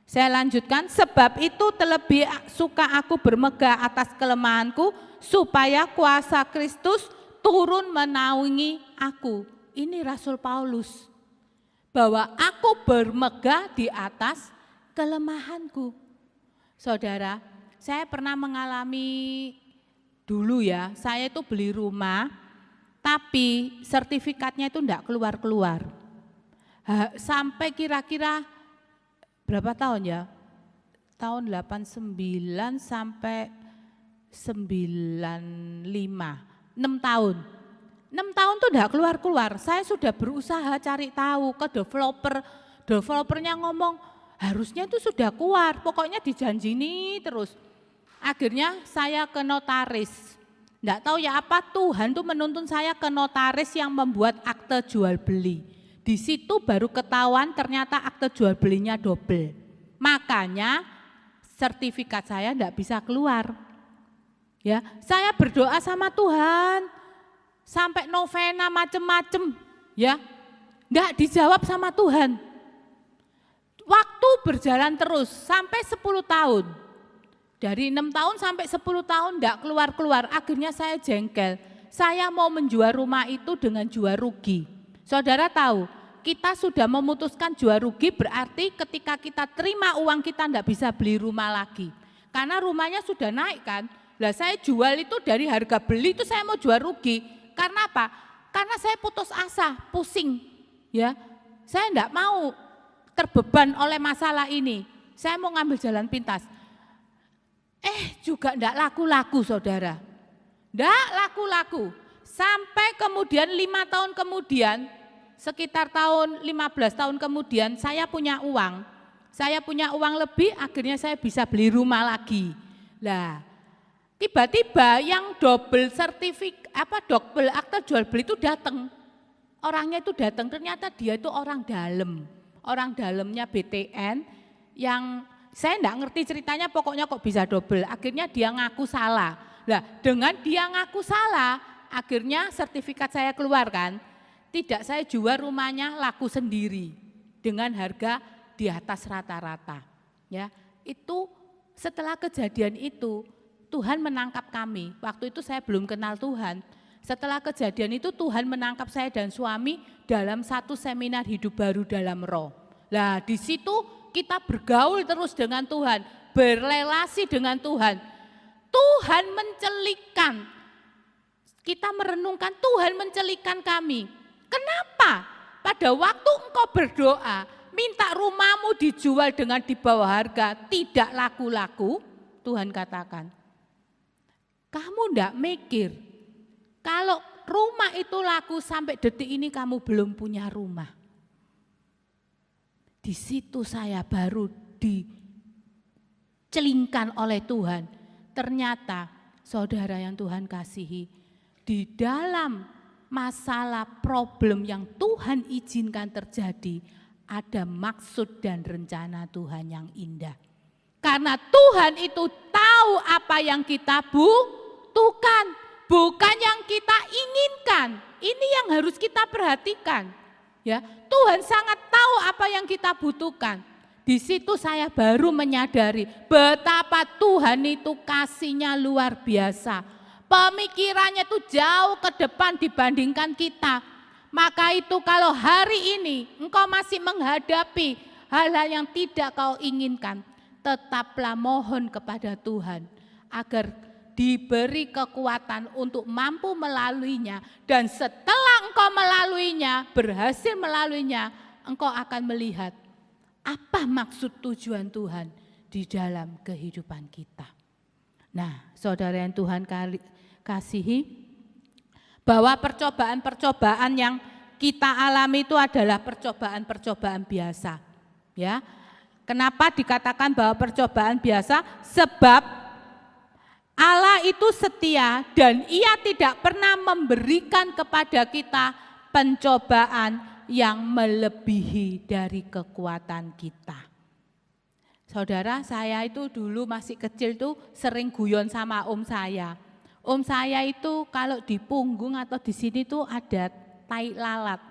saya lanjutkan, sebab itu terlebih suka aku bermegah atas kelemahanku, supaya kuasa Kristus turun menaungi aku. Ini Rasul Paulus, bahwa aku bermegah di atas kelemahanku. Saudara, saya pernah mengalami dulu ya, saya itu beli rumah, tapi sertifikatnya itu enggak keluar-keluar. Sampai kira-kira berapa tahun ya? Tahun 89 sampai 95, 6 tahun. 6 tahun tuh enggak keluar-keluar. Saya sudah berusaha cari tahu ke developernya ngomong harusnya itu sudah keluar, pokoknya dijanjini terus. Akhirnya saya ke notaris. Enggak tahu ya apa, Tuhan tuh menuntun saya ke notaris yang membuat akte jual beli. Di situ baru ketahuan ternyata akte jual belinya double. Makanya sertifikat saya enggak bisa keluar. Ya, saya berdoa sama Tuhan sampai novena macem-macem, ya. Enggak dijawab sama Tuhan. Waktu berjalan terus sampai 10 tahun. Dari 6 tahun sampai 10 tahun enggak keluar-keluar. Akhirnya saya jengkel. Saya mau menjual rumah itu dengan jual rugi. Saudara tahu, kita sudah memutuskan jual rugi berarti ketika kita terima uang kita enggak bisa beli rumah lagi. Karena rumahnya sudah naik kan. Lah saya jual itu dari harga beli itu saya mau jual rugi. Karena apa? Karena saya putus asa, pusing. Ya, saya enggak mau terbeban oleh masalah ini. Saya mau ngambil jalan pintas. Juga enggak laku-laku saudara. Enggak laku-laku. Sampai kemudian 5 tahun kemudian, sekitar tahun 15 tahun kemudian saya punya uang. Saya punya uang lebih, akhirnya saya bisa beli rumah lagi. Lah, tiba-tiba yang double akte jual beli itu datang. Orangnya itu datang, ternyata dia itu orang dalam. Orang dalamnya BTN yang saya enggak ngerti ceritanya, pokoknya kok bisa double. Akhirnya dia ngaku salah. Nah, dengan dia ngaku salah, akhirnya sertifikat saya keluar kan. Tidak saya jual rumahnya, laku sendiri dengan harga di atas rata-rata. Ya, itu setelah kejadian itu Tuhan menangkap kami. Waktu itu saya belum kenal Tuhan. Setelah kejadian itu Tuhan menangkap saya dan suami dalam satu seminar hidup baru dalam roh. Nah, di situ kita bergaul terus dengan Tuhan, berelasi dengan Tuhan. Tuhan mencelikkan, kita merenungkan Tuhan mencelikkan kami. Kenapa? Pada waktu engkau berdoa, minta rumahmu dijual dengan di bawah harga, tidak laku-laku, Tuhan katakan, kamu enggak mikir, kalau rumah itu laku sampai detik ini kamu belum punya rumah. Di situ saya baru dicelingkan oleh Tuhan. Ternyata saudara yang Tuhan kasihi, di dalam masalah problem yang Tuhan izinkan terjadi, ada maksud dan rencana Tuhan yang indah. Karena Tuhan itu tahu apa yang kita butuhkan, bukan yang kita inginkan. Ini yang harus kita perhatikan. Ya, Tuhan sangat tahu apa yang kita butuhkan. Di situ saya baru menyadari betapa Tuhan itu kasihnya luar biasa. Pemikirannya itu jauh ke depan dibandingkan kita. Maka itu kalau hari ini engkau masih menghadapi hal-hal yang tidak kau inginkan, tetaplah mohon kepada Tuhan agar diberi kekuatan untuk mampu melaluinya, dan setelah engkau melaluinya, berhasil melaluinya, engkau akan melihat apa maksud tujuan Tuhan di dalam kehidupan kita. Nah, saudara yang Tuhan kasihi, bahwa percobaan-percobaan yang kita alami itu adalah percobaan-percobaan biasa. Ya, kenapa dikatakan bahwa percobaan biasa? Sebab Allah itu setia dan Ia tidak pernah memberikan kepada kita pencobaan yang melebihi dari kekuatan kita. Saudara, saya itu dulu masih kecil tuh sering guyon sama om saya. Om saya itu kalau di punggung atau di sini tuh ada tai lalat.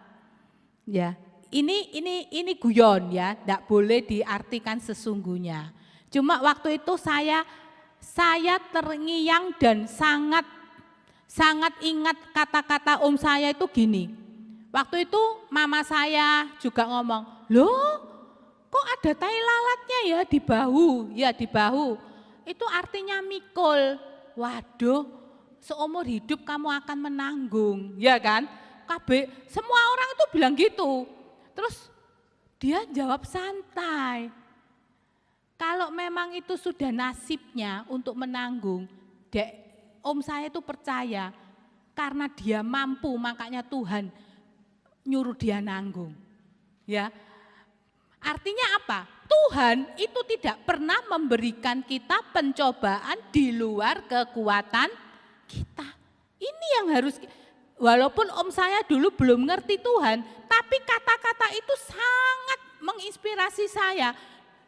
Ya, ini guyon ya, enggak boleh diartikan sesungguhnya. Cuma waktu itu saya terngiang dan sangat ingat kata-kata om saya itu gini. Waktu itu mama saya juga ngomong, loh kok ada tai lalatnya ya di bahu? Ya di bahu, itu artinya mikul. Waduh, seumur hidup kamu akan menanggung, ya kan? Semua orang itu bilang gitu. Terus dia jawab santai. Kalau memang itu sudah nasibnya untuk menanggung, om saya itu percaya karena dia mampu, makanya Tuhan nyuruh dia nanggung. Ya, artinya apa? Tuhan itu tidak pernah memberikan kita pencobaan di luar kekuatan kita. Ini yang harus, walaupun om saya dulu belum ngerti Tuhan, tapi kata-kata itu sangat menginspirasi saya.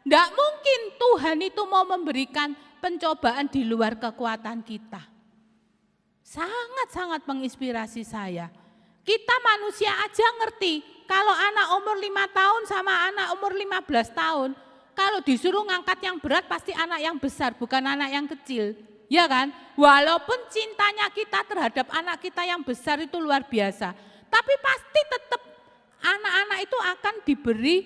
Tidak mungkin Tuhan itu mau memberikan pencobaan di luar kekuatan kita. Sangat-sangat menginspirasi saya. Kita manusia aja ngerti, kalau anak umur 5 tahun sama anak umur 15 tahun, kalau disuruh ngangkat yang berat pasti anak yang besar, bukan anak yang kecil. Ya kan? Walaupun cintanya kita terhadap anak kita yang besar itu luar biasa, tapi pasti tetap anak-anak itu akan diberi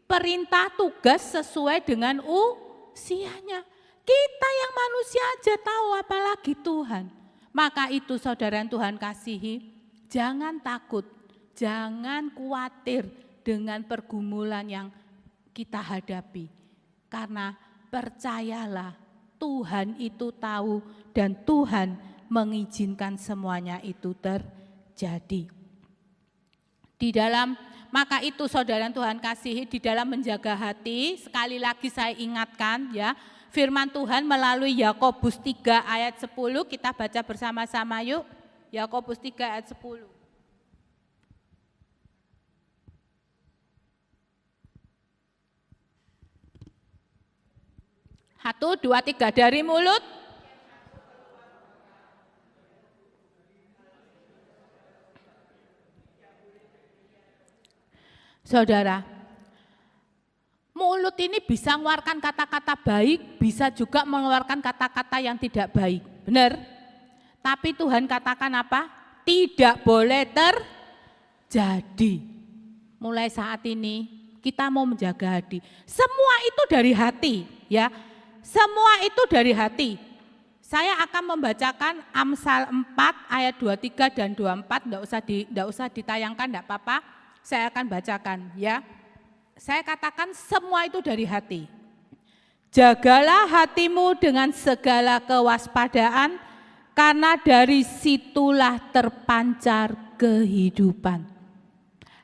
perintah tugas sesuai dengan usianya. Kita yang manusia aja tahu, apalagi Tuhan. Maka itu saudara yang Tuhan kasihi, jangan takut, jangan khawatir dengan pergumulan yang kita hadapi. Karena percayalah, Tuhan itu tahu dan Tuhan mengizinkan semuanya itu terjadi. Maka itu saudara yang Tuhan kasihi, di dalam menjaga hati, sekali lagi saya ingatkan ya, firman Tuhan melalui Yakobus 3 ayat 10, kita baca bersama-sama yuk. Yakobus 3 ayat 10. 1, 2, 3 dari mulut. Saudara, mulut ini bisa mengeluarkan kata-kata baik, bisa juga mengeluarkan kata-kata yang tidak baik. Benar? Tapi Tuhan katakan apa? Tidak boleh terjadi. Mulai saat ini kita mau menjaga hati. Semua itu dari hati, ya. Semua itu dari hati. Saya akan membacakan Amsal 4 ayat 23 dan 24, enggak usah ditayangkan, enggak apa-apa. Saya akan bacakan ya. Saya katakan semua itu dari hati. Jagalah hatimu dengan segala kewaspadaan, karena dari situlah terpancar kehidupan.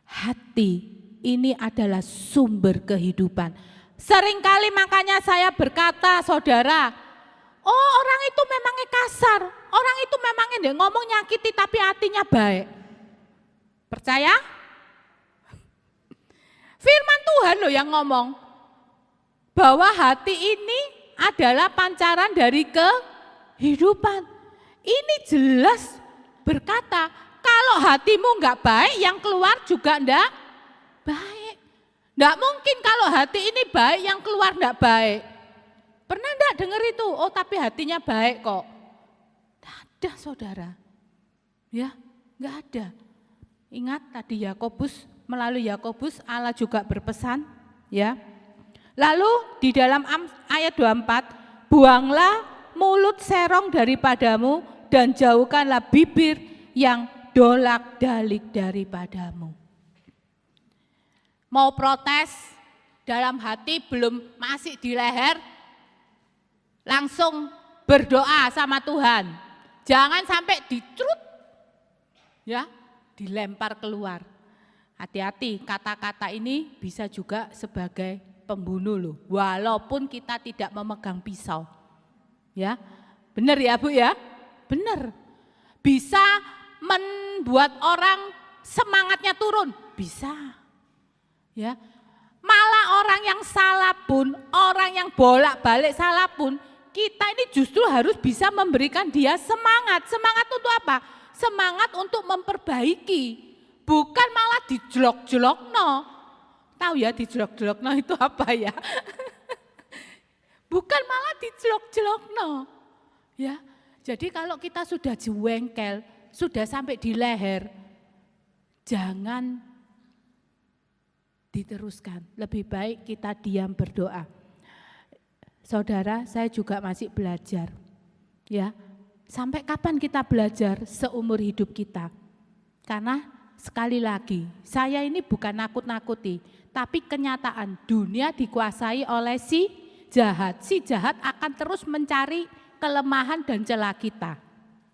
Hati ini adalah sumber kehidupan. Seringkali makanya saya berkata, saudara, oh orang itu memangnya kasar, orang itu memangnya ngomong nyakiti tapi hatinya baik. Percaya? Firman Tuhan loh yang ngomong bahwa hati ini adalah pancaran dari kehidupan. Ini jelas berkata, kalau hatimu enggak baik, yang keluar juga enggak baik. Enggak mungkin kalau hati ini baik, yang keluar enggak baik. Pernah enggak dengar itu? Oh tapi hatinya baik kok. Enggak ada saudara. Ya, enggak ada. Ingat tadi Yakobus, melalui Yakobus Allah juga berpesan ya. Lalu di dalam ayat 24, buanglah mulut serong daripadamu dan jauhkanlah bibir yang dolak-dalik daripadamu. Mau protes dalam hati belum masih di leher, langsung berdoa sama Tuhan. Jangan sampai dicrut ya, dilempar keluar. Hati-hati, kata-kata ini bisa juga sebagai pembunuh loh, walaupun kita tidak memegang pisau. Ya, benar ya Bu ya? Benar. Bisa membuat orang semangatnya turun, bisa. Ya. Malah orang yang salah pun, orang yang bolak-balik salah pun, kita ini justru harus bisa memberikan dia semangat. Semangat untuk apa? Semangat untuk memperbaiki. Bukan malah dijelok-jelokno. Tahu ya dijelok-jelokno itu apa ya? Bukan malah dijelok-jelokno. Ya. Jadi kalau kita sudah jengkel, sudah sampai di leher, jangan diteruskan. Lebih baik kita diam berdoa. Saudara, saya juga masih belajar. Ya. Sampai kapan kita belajar? Seumur hidup kita. Karena sekali lagi, saya ini bukan nakut-nakuti, tapi kenyataan dunia dikuasai oleh si jahat. Si jahat akan terus mencari kelemahan dan celah kita.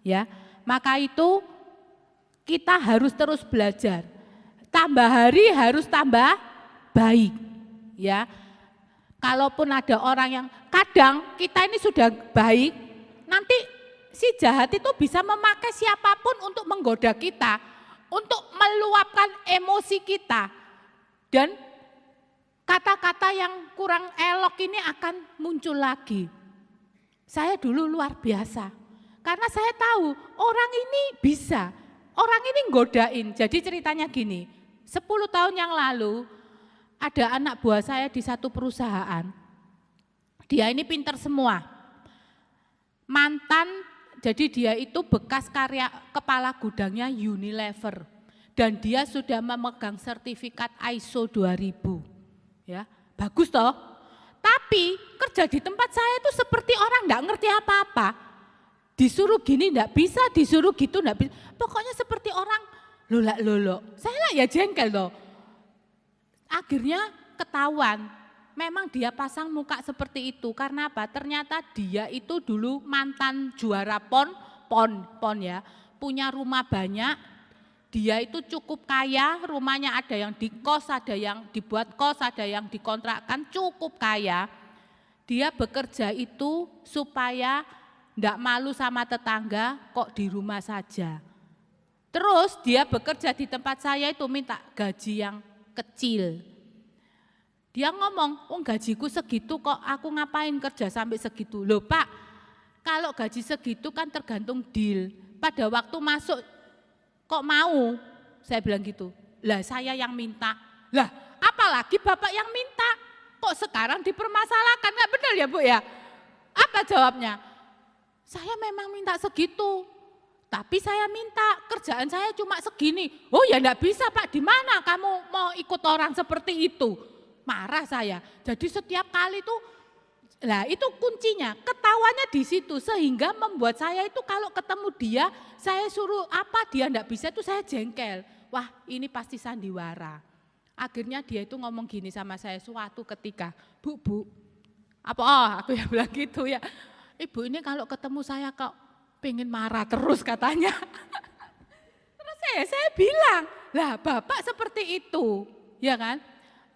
Ya, maka itu kita harus terus belajar. Tambah hari harus tambah baik. Ya, kalaupun ada orang yang kadang kita ini sudah baik, nanti si jahat itu bisa memakai siapapun untuk menggoda kita, untuk meluapkan emosi kita, dan kata-kata yang kurang elok ini akan muncul lagi. Saya dulu luar biasa, karena saya tahu orang ini bisa, orang ini nggodain. Jadi ceritanya gini, 10 tahun yang lalu ada anak buah saya di satu perusahaan, dia ini pinter semua, mantan. Jadi dia itu bekas kepala gudangnya Unilever dan dia sudah memegang sertifikat ISO 2000. Ya, bagus toh. Tapi kerja di tempat saya itu seperti orang enggak ngerti apa-apa. Disuruh gini enggak bisa, disuruh gitu enggak bisa. Pokoknya seperti orang lolak-lolok. Saya lah ya jengkel loh. Akhirnya ketahuan, memang dia pasang muka seperti itu. Karena apa? Ternyata dia itu dulu mantan juara pon ya. Punya rumah banyak. Dia itu cukup kaya, rumahnya ada yang di kos, ada yang dibuat kos, ada yang dikontrakkan, cukup kaya. Dia bekerja itu supaya enggak malu sama tetangga, kok di rumah saja. Terus dia bekerja di tempat saya itu minta gaji yang kecil. Dia ngomong, gajiku segitu kok aku ngapain kerja sampai segitu. Loh Pak, kalau gaji segitu kan tergantung deal. Pada waktu masuk kok mau? Saya bilang gitu. Lah saya yang minta. Lah apalagi Bapak yang minta. Kok sekarang dipermasalahkan? Enggak benar ya Bu ya? Apa jawabnya? Saya memang minta segitu. Tapi saya minta, kerjaan saya cuma segini. Oh ya enggak bisa Pak, di mana kamu mau ikut orang seperti itu? Marah saya. Jadi setiap kali tuh, lah itu kuncinya, ketawanya di situ sehingga membuat saya itu kalau ketemu dia, saya suruh apa dia enggak bisa itu saya jengkel. Wah ini pasti sandiwara. Akhirnya dia itu ngomong gini sama saya suatu ketika, Bu, aku yang bilang gitu ya. Ibu ini kalau ketemu saya kok pengen marah terus katanya. Terus saya bilang, lah Bapak seperti itu, ya kan?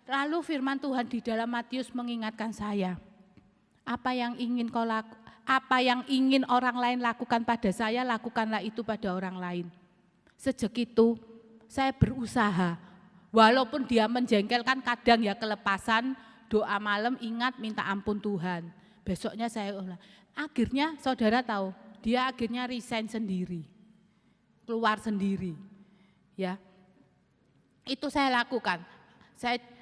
Lalu firman Tuhan di dalam Matius mengingatkan saya. Apa yang ingin orang lain lakukan pada saya, lakukanlah itu pada orang lain. Sejak itu saya berusaha, walaupun dia menjengkelkan kadang ya kelepasan, doa malam ingat minta ampun Tuhan. Besoknya saya ulang. Akhirnya saudara tahu, dia akhirnya resign sendiri, keluar sendiri. Ya, itu saya lakukan.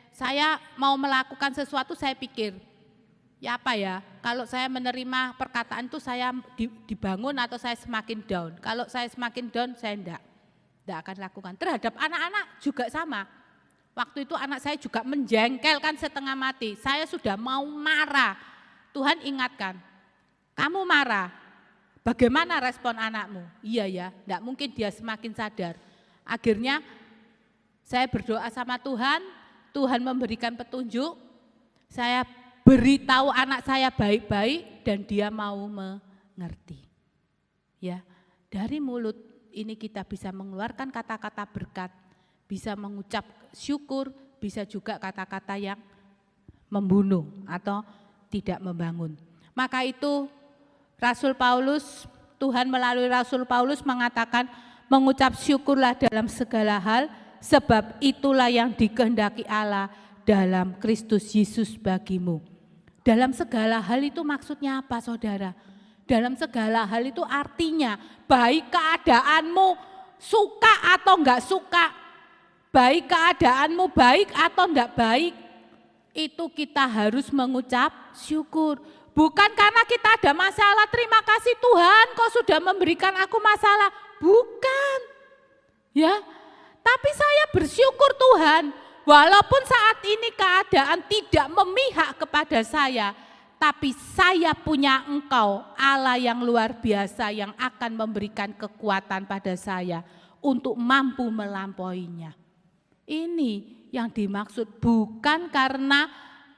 Saya mau melakukan sesuatu saya pikir, ya apa ya, kalau saya menerima perkataan itu saya dibangun atau saya semakin down. Kalau saya semakin down saya enggak akan lakukan. Terhadap anak-anak juga sama. Waktu itu anak saya juga menjengkelkan setengah mati. Saya sudah mau marah. Tuhan ingatkan, kamu marah, bagaimana respon anakmu? Iya ya, enggak mungkin dia semakin sadar. Akhirnya saya berdoa sama Tuhan, Tuhan memberikan petunjuk, saya beritahu anak saya baik-baik dan dia mau mengerti. Ya, dari mulut ini kita bisa mengeluarkan kata-kata berkat, bisa mengucap syukur, bisa juga kata-kata yang membunuh atau tidak membangun. Maka itu Rasul Paulus, Tuhan melalui Rasul Paulus mengatakan mengucap syukurlah dalam segala hal, sebab itulah yang dikehendaki Allah dalam Kristus Yesus bagimu. Dalam segala hal itu maksudnya apa saudara? Dalam segala hal itu artinya baik keadaanmu suka atau enggak suka, baik keadaanmu baik atau enggak baik, itu kita harus mengucap syukur. Bukan karena kita ada masalah, terima kasih Tuhan kau sudah memberikan aku masalah. Bukan, ya. Tapi saya bersyukur Tuhan, walaupun saat ini keadaan tidak memihak kepada saya, tapi saya punya Engkau, Allah yang luar biasa yang akan memberikan kekuatan pada saya untuk mampu melampauinya. Ini yang dimaksud, bukan karena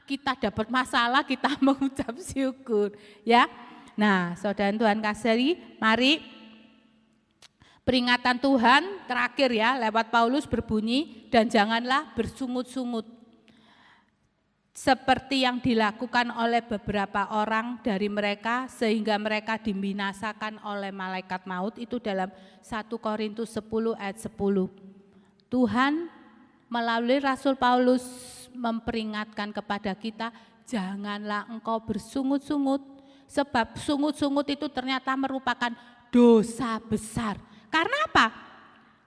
kita dapat masalah kita mengucap syukur, ya. Nah, saudara Tuhan kasih, mari peringatan Tuhan terakhir ya lewat Paulus berbunyi, dan janganlah bersungut-sungut seperti yang dilakukan oleh beberapa orang dari mereka sehingga mereka dibinasakan oleh malaikat maut. Itu dalam 1 Korintus 10 ayat 10. Tuhan melalui Rasul Paulus memperingatkan kepada kita, janganlah engkau bersungut-sungut, sebab sungut-sungut itu ternyata merupakan dosa besar. Karena apa?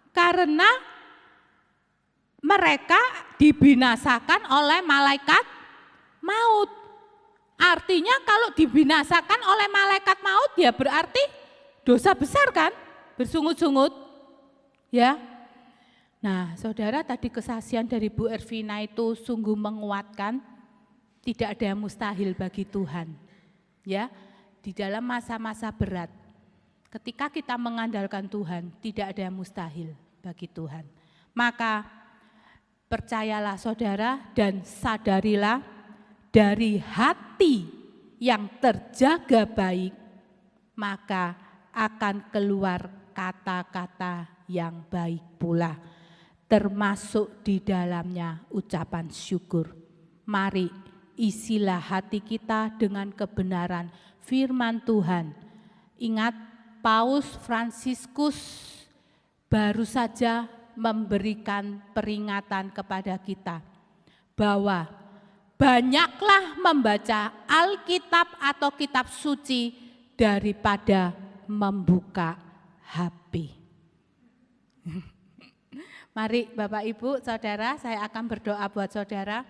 Karena mereka dibinasakan oleh malaikat maut. Artinya kalau dibinasakan oleh malaikat maut ya berarti dosa besar kan? Bersungut-sungut. Ya. Nah, saudara, tadi kesaksian dari Bu Ervina itu sungguh menguatkan. Tidak ada yang mustahil bagi Tuhan. Ya, di dalam masa-masa berat, ketika kita mengandalkan Tuhan, tidak ada yang mustahil bagi Tuhan. Maka percayalah saudara dan sadarilah, dari hati yang terjaga baik, maka akan keluar kata-kata yang baik pula, termasuk di dalamnya ucapan syukur. Mari isilah hati kita dengan kebenaran firman Tuhan. Ingat, Paus Fransiskus baru saja memberikan peringatan kepada kita bahwa banyaklah membaca Alkitab atau kitab suci daripada membuka HP. Mari Bapak Ibu, Saudara, saya akan berdoa buat saudara.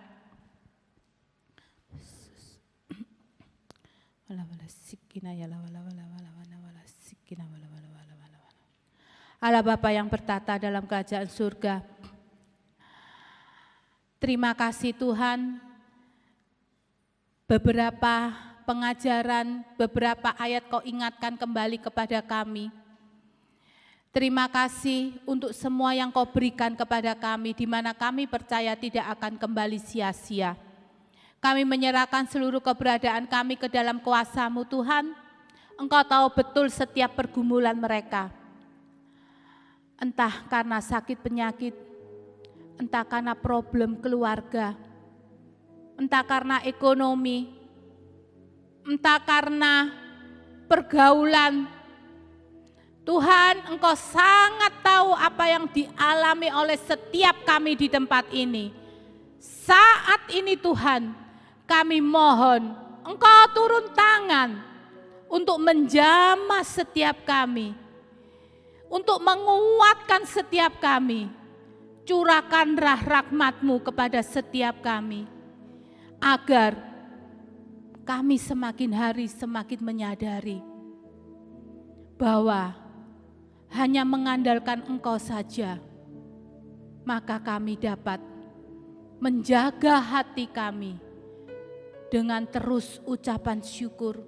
Allah Bapa yang bertata dalam kerajaan surga, terima kasih Tuhan, beberapa pengajaran, beberapa ayat Kau ingatkan kembali kepada kami. Terima kasih untuk semua yang Kau berikan kepada kami, di mana kami percaya tidak akan kembali sia-sia. Kami menyerahkan seluruh keberadaan kami ke dalam kuasa-Mu Tuhan. Engkau tahu betul setiap pergumulan mereka. Entah karena sakit penyakit, entah karena problem keluarga, entah karena ekonomi, entah karena pergaulan. Tuhan, Engkau sangat tahu apa yang dialami oleh setiap kami di tempat ini. Saat ini Tuhan, kami mohon Engkau turun tangan untuk menjamah setiap kami, untuk menguatkan setiap kami. Curahkanlah rahmat-Mu kepada setiap kami, agar kami semakin hari semakin menyadari bahwa hanya mengandalkan Engkau saja, maka kami dapat menjaga hati kami dengan terus ucapan syukur,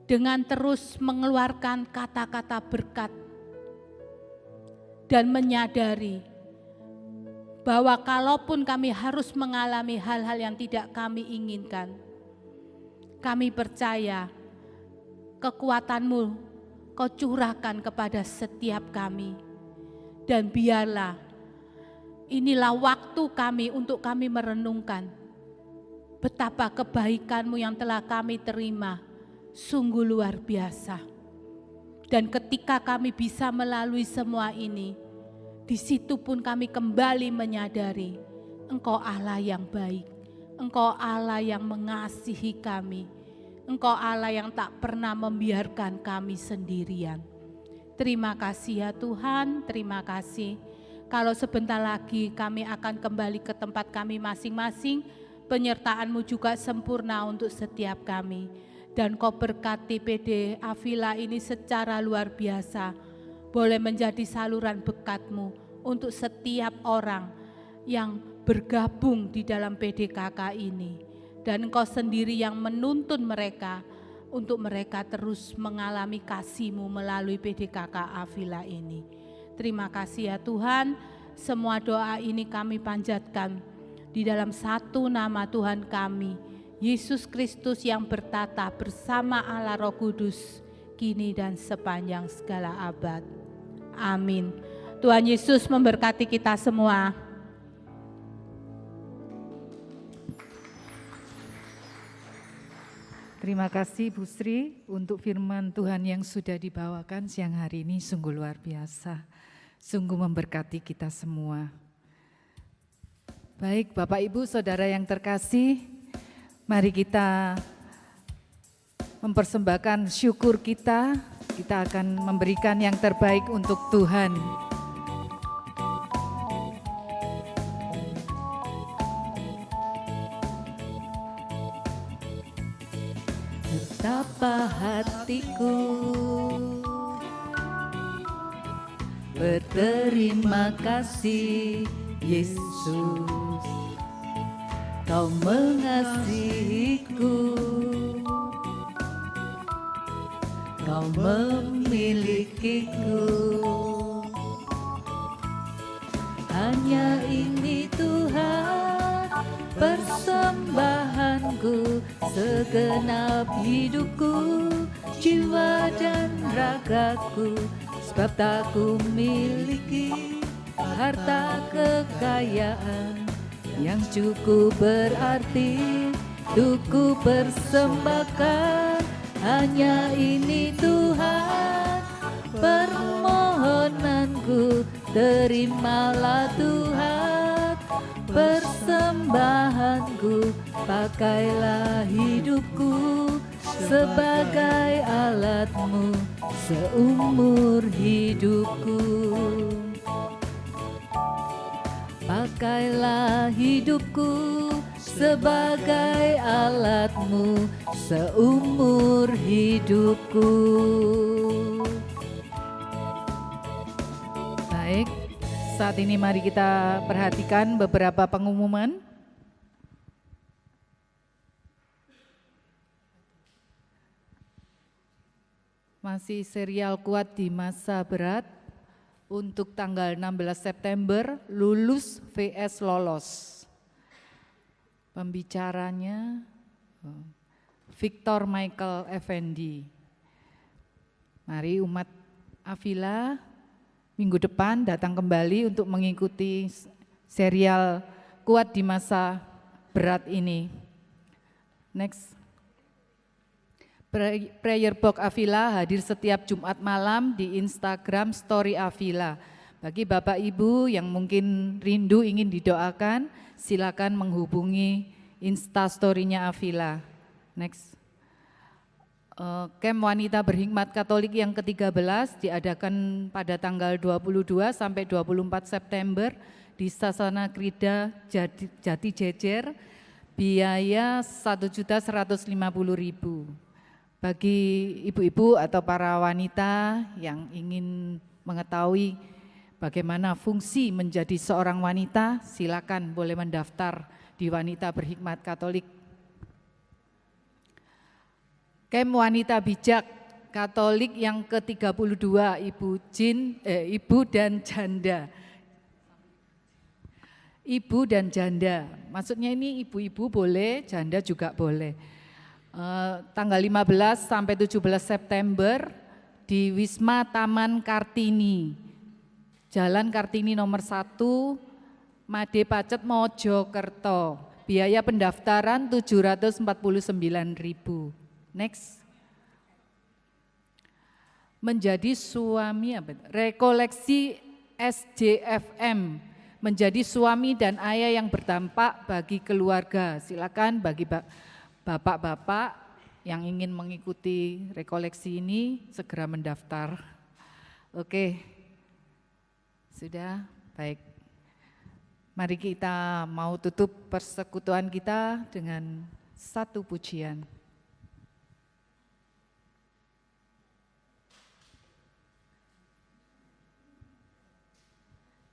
dengan terus mengeluarkan kata-kata berkat, dan menyadari bahwa kalaupun kami harus mengalami hal-hal yang tidak kami inginkan, kami percaya kekuatan-Mu Kau curahkan kepada setiap kami. Dan biarlah inilah waktu kami untuk kami merenungkan betapa kebaikan-Mu yang telah kami terima sungguh luar biasa. Dan ketika kami bisa melalui semua ini, di situ pun kami kembali menyadari Engkau Allah yang baik, Engkau Allah yang mengasihi kami, Engkau Allah yang tak pernah membiarkan kami sendirian. Terima kasih ya Tuhan, terima kasih. Kalau sebentar lagi kami akan kembali ke tempat kami masing-masing, penyertaan-Mu juga sempurna untuk setiap kami. Dan Kau berkati PD Avila ini secara luar biasa, boleh menjadi saluran berkat-Mu untuk setiap orang yang bergabung di dalam PDKK ini. Dan Engkau sendiri yang menuntun mereka untuk mereka terus mengalami kasih-Mu melalui PDKK Avila ini. Terima kasih ya Tuhan, semua doa ini kami panjatkan di dalam satu nama Tuhan kami, Yesus Kristus yang bertata bersama Allah Roh Kudus, kini dan sepanjang segala abad. Amin. Tuhan Yesus memberkati kita semua. Terima kasih Bu Sri untuk firman Tuhan yang sudah dibawakan siang hari ini, sungguh luar biasa, sungguh memberkati kita semua. Baik Bapak Ibu Saudara yang terkasih, mari kita mempersembahkan syukur kita akan memberikan yang terbaik untuk Tuhan. Betapa hatiku berterima kasih Yesus, Kau mengasihiku, Kau memilikiku. Hanya ini Tuhan persembahanku, segenap hidupku, jiwa dan ragaku. Sebab tak ku miliki harta kekayaan yang cukup berarti untuk ku persembahkan. Hanya ini Tuhan permohonanku, terimalah Tuhan persembahanku. Pakailah hidupku sebagai alatmu seumur hidupku. Pakailah hidupku sebagai alatmu seumur hidupku. Baik, saat ini mari kita perhatikan beberapa pengumuman. Masih serial kuat di masa berat untuk tanggal 16 September, lulus vs lolos. Pembicaranya Victor Michael Effendi. Mari umat Avila minggu depan datang kembali untuk mengikuti serial kuat di masa berat ini. Next. Prayer Box Avila hadir setiap Jumat malam di Instagram Story Avila. Bagi Bapak Ibu yang mungkin rindu ingin didoakan, silakan menghubungi Instastory-nya Avila. Next. Camp Wanita Berhikmat Katolik yang ke-13 diadakan pada tanggal 22 sampai 24 September di Sasana Krida Jati Jejer, biaya Rp1.150.000. Bagi ibu-ibu atau para wanita yang ingin mengetahui bagaimana fungsi menjadi seorang wanita, silakan boleh mendaftar di Wanita Berhikmat Katolik. Camp Wanita Bijak Katolik yang ke-32, Ibu dan Janda. Ibu dan janda, maksudnya ini ibu-ibu boleh, janda juga boleh. Tanggal 15 sampai 17 September di Wisma Taman Kartini, Jalan Kartini nomor 1, Made Pacet, Mojokerto. Biaya pendaftaran Rp749.000. Next. Menjadi suami rekoleksi SJFM, menjadi suami dan ayah yang berdampak bagi keluarga. Silakan bagi bapak-bapak yang ingin mengikuti rekoleksi ini segera mendaftar. Oke, sudah baik. Mari kita mau tutup persekutuan kita dengan satu pujian.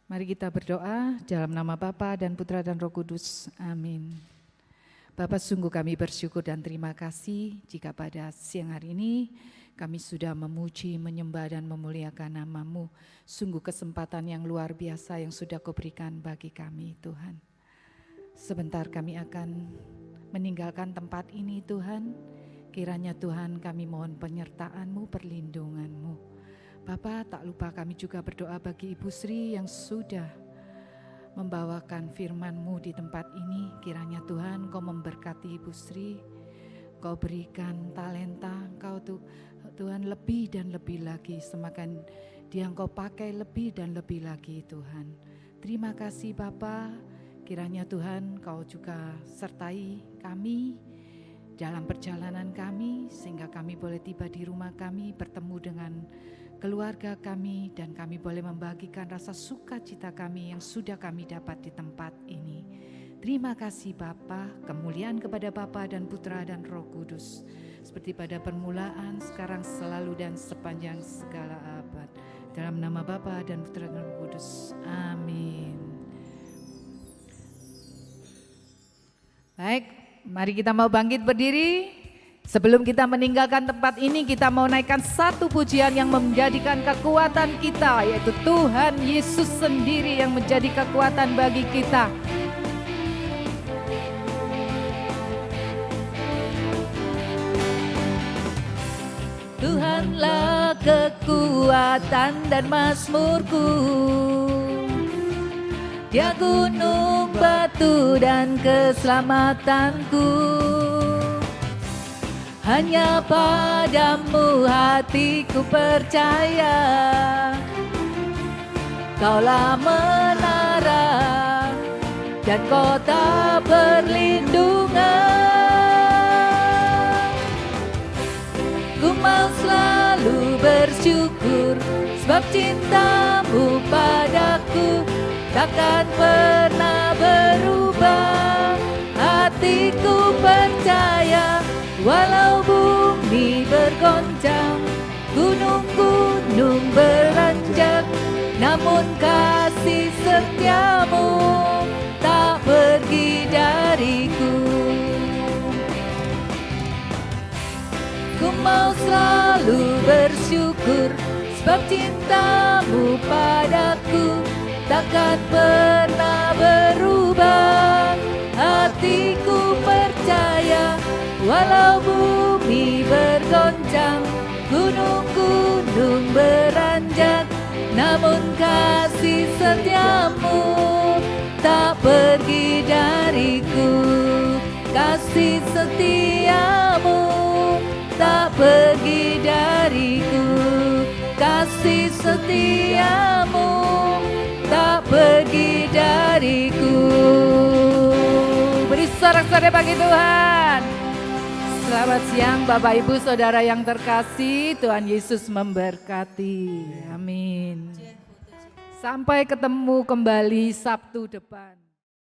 Mari kita berdoa dalam nama Bapa dan Putra dan Roh Kudus. Amin. Bapa, sungguh kami bersyukur dan terima kasih jika pada siang hari ini kami sudah memuji, menyembah dan memuliakan nama-Mu. Sungguh kesempatan yang luar biasa yang sudah Kau berikan bagi kami, Tuhan. Sebentar kami akan meninggalkan tempat ini, Tuhan. Kiranya Tuhan kami mohon penyertaan-Mu, perlindungan-Mu. Bapa, tak lupa kami juga berdoa bagi Ibu Sri yang sudah membawakan firman-Mu di tempat ini. Kiranya Tuhan Kau memberkati Ibu Sri, Kau berikan talenta Kau Tuhan lebih dan lebih lagi, semakin dia Kau pakai lebih dan lebih lagi Tuhan. Terima kasih Bapa, kiranya Tuhan Kau juga sertai kami dalam perjalanan kami, sehingga kami boleh tiba di rumah kami, bertemu dengan keluarga kami, dan kami boleh membagikan rasa sukacita kami yang sudah kami dapat di tempat ini. Terima kasih Bapa, kemuliaan kepada Bapa dan Putra dan Roh Kudus, seperti pada permulaan, sekarang, selalu dan sepanjang segala abad. Dalam nama Bapa dan Putra dan Roh Kudus. Amin. Baik, mari kita mau bangkit berdiri. Sebelum kita meninggalkan tempat ini, kita mau naikkan satu pujian yang menjadikan kekuatan kita, yaitu Tuhan Yesus sendiri yang menjadi kekuatan bagi kita. Tuhanlah kekuatan dan mazmurku, Dia gunung batu dan keselamatanku. Hanya padamu hatiku percaya, Kaulah menara dan kota perlindungan. Ku mau selalu bersyukur, sebab cintamu padaku takkan pernah berubah. Hatiku percaya, walau bumi bergoncang, gunung-gunung beranjak, namun kasih setiamu tak pergi dariku. Ku mau selalu bersyukur, sebab cintamu padaku takkan pernah berubah. Hatiku percaya, walau bumi bergoncang, gunung-gunung beranjak, namun kasih setiamu tak pergi dariku. Kasih setiamu tak pergi dariku. Kasih setiamu tak pergi dariku. Beri sorak-sorai bagi Tuhan. Selamat siang Bapak Ibu Saudara yang terkasih, Tuhan Yesus memberkati. Amin. Sampai ketemu kembali Sabtu depan.